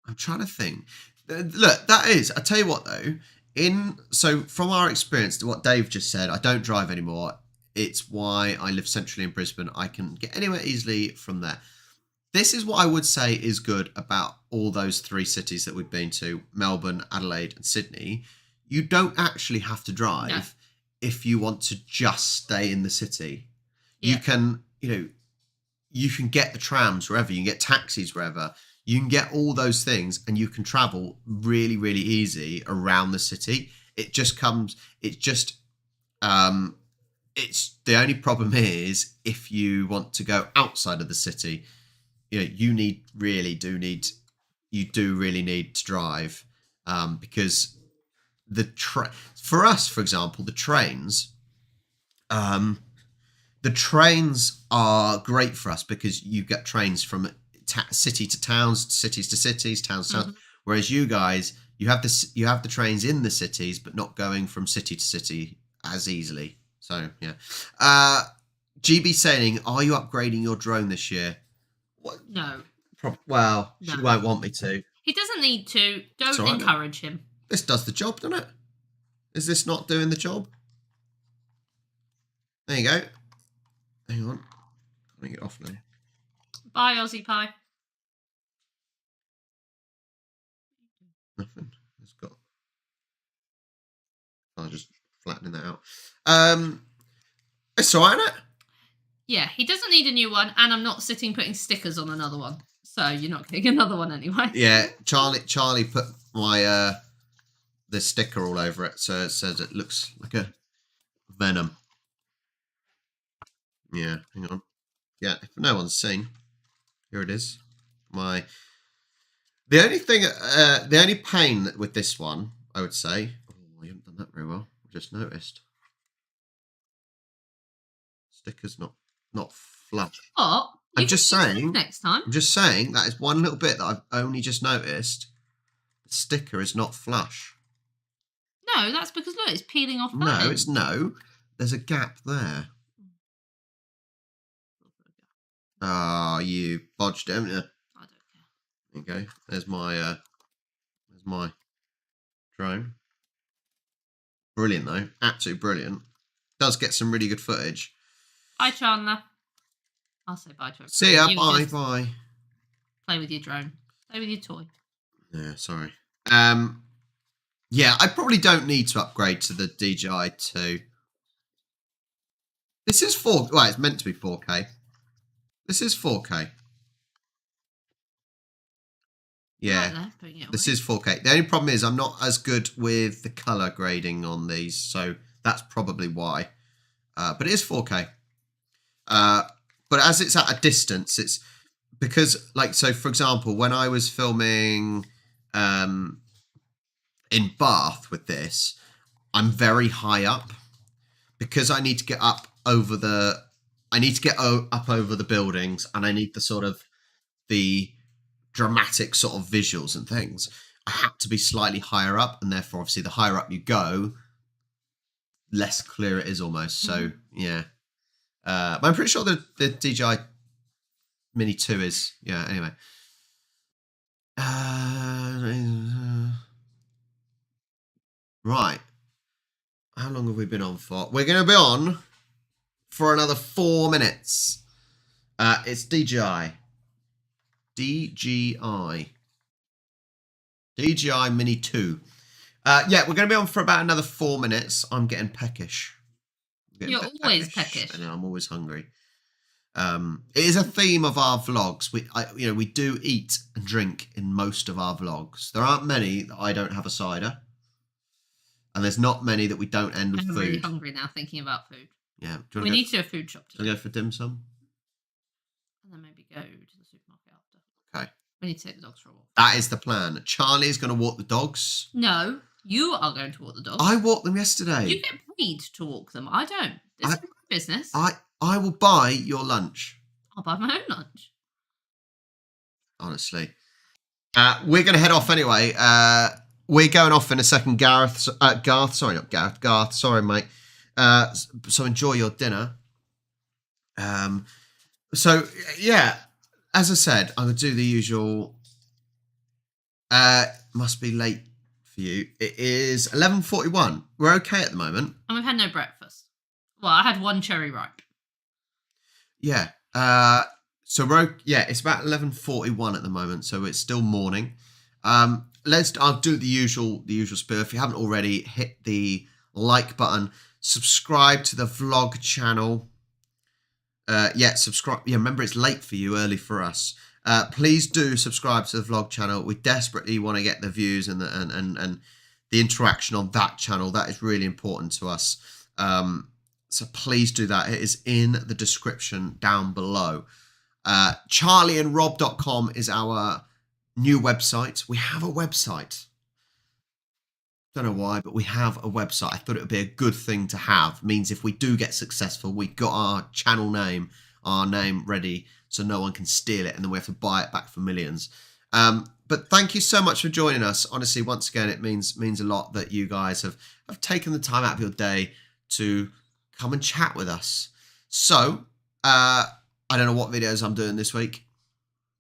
A: I'm trying to think. Look, that is, I tell you what though, so from our experience, what Dave just said, I don't drive anymore. It's why I live centrally in Brisbane. I can get anywhere easily from there. This is what I would say is good about all those three cities that we've been to, Melbourne, Adelaide and Sydney. You don't actually have to drive if you want to just stay in the city. Yeah. You can get the trams wherever, you can get taxis wherever, you can get all those things and you can travel really, really easy around the city. It's the only problem is if you want to go outside of the city, you really need to drive, because for us, for example, the trains are great for us because you get trains from city to towns, cities to cities, towns to towns. Mm-hmm. Whereas you guys, you have the trains in the cities, but not going from city to city as easily. So yeah. GB saying, are you upgrading your drone this year? What?
B: No.
A: No. She won't want me to.
B: He doesn't need to. Don't encourage him.
A: This does the job, doesn't it? Is this not doing the job? There you go. Hang on. Let me get off now.
B: Bye, Aussie Pie.
A: Nothing. I'll just flattening that out. It's alright, isn't it?
B: Yeah, he doesn't need a new one, and I'm not sitting putting stickers on another one. So you're not getting another one anyway.
A: Yeah, Charlie put my the sticker all over it, so it says it looks like a Venom. Yeah, hang on. Yeah, if no one's seen, here it is. The only pain with this one, I would say. Oh, I haven't done that very well. I just noticed. Sticker's not flush.
B: What?
A: I'm just saying.
B: Next time.
A: I'm just saying that is one little bit that I've only just noticed. The sticker is not flush.
B: No, that's because look, it's peeling off.
A: No, there's a gap there. Ah, you bodged it, haven't you?
B: I don't care.
A: There you go. There's my drone. Brilliant though, absolutely brilliant. Does get some really good footage.
B: Bye, Chandler. I'll say bye to everyone.
A: See ya. Bye.
B: Play with your drone. Play with your toy.
A: Yeah, sorry. Yeah, I probably don't need to upgrade to the DJI 2. This is 4. Well, it's meant to be 4K. This is 4K. Yeah, this is 4K. The only problem is I'm not as good with the colour grading on these, so that's probably why. But it is 4K. But as it's at a distance, it's because, like, so for example, when I was filming in Bath with this, I'm very high up because I need to get up over the buildings, and I need the sort of the dramatic sort of visuals and things. I have to be slightly higher up, and therefore, obviously, the higher up you go, less clear it is almost. So, yeah. But I'm pretty sure the DJI Mini 2 is, yeah, anyway. Right. How long have we been on for? We're going to be on for another 4 minutes. It's DJI. DJI Mini 2. Yeah, we're going to be on for about another 4 minutes. I'm getting peckish.
B: You're always peckish.
A: I know, I'm always hungry. It is a theme of our vlogs. We do eat and drink in most of our vlogs. There aren't many that I don't have a cider. And there's not many that we don't end with food.
B: I'm really hungry now thinking about food.
A: Yeah.
B: We need to do a food shop today.
A: Do you want to go for dim sum?
B: And then maybe go to the supermarket after.
A: Okay.
B: We need to take the dogs for a walk.
A: That is the plan. Charlie is going to walk the dogs.
B: No, you are going to walk the dogs.
A: I walked them yesterday.
B: You get paid to walk them. I don't. This is my business.
A: I will buy your lunch.
B: I'll buy my own lunch.
A: Honestly. We're going to head off anyway. We're going off in a second, Garth. Sorry, not Gareth. Garth, sorry, mate. So enjoy your dinner. So, yeah, as I said, I'm going to do the usual. Must be late for you. It is 11:41. We're okay at the moment.
B: And we've had no breakfast. Well, I had one cherry ripe.
A: Yeah. So it's about 11:41 at the moment, so it's still morning. I'll do the usual spiel. If you haven't already, hit the like button, subscribe to the vlog channel. Subscribe. Yeah, remember it's late for you, early for us. Please do subscribe to the vlog channel. We desperately want to get the views and the interaction on that channel. That is really important to us. So please do that. It is in the description down below. charlieandrob.com is our new website. We have a website. Don't know why, but we have a website. I thought it would be a good thing to have. It means if we do get successful, we got our channel name, our name ready, so no one can steal it, and then we have to buy it back for millions. But thank you so much for joining us. Honestly, once again, it means a lot that you guys have taken the time out of your day to come and chat with us. So, I don't know what videos I'm doing this week.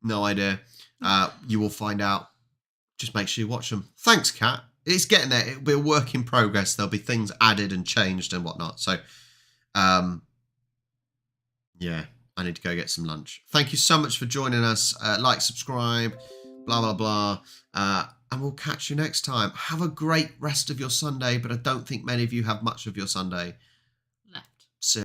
A: No idea. You will find out. Just make sure you watch them. Thanks, Kat. It's getting there. It'll be a work in progress. There'll be things added and changed and whatnot. So, yeah, I need to go get some lunch. Thank you so much for joining us. Like, subscribe, blah, blah, blah. And we'll catch you next time. Have a great rest of your Sunday, but I don't think many of you have much of your Sunday.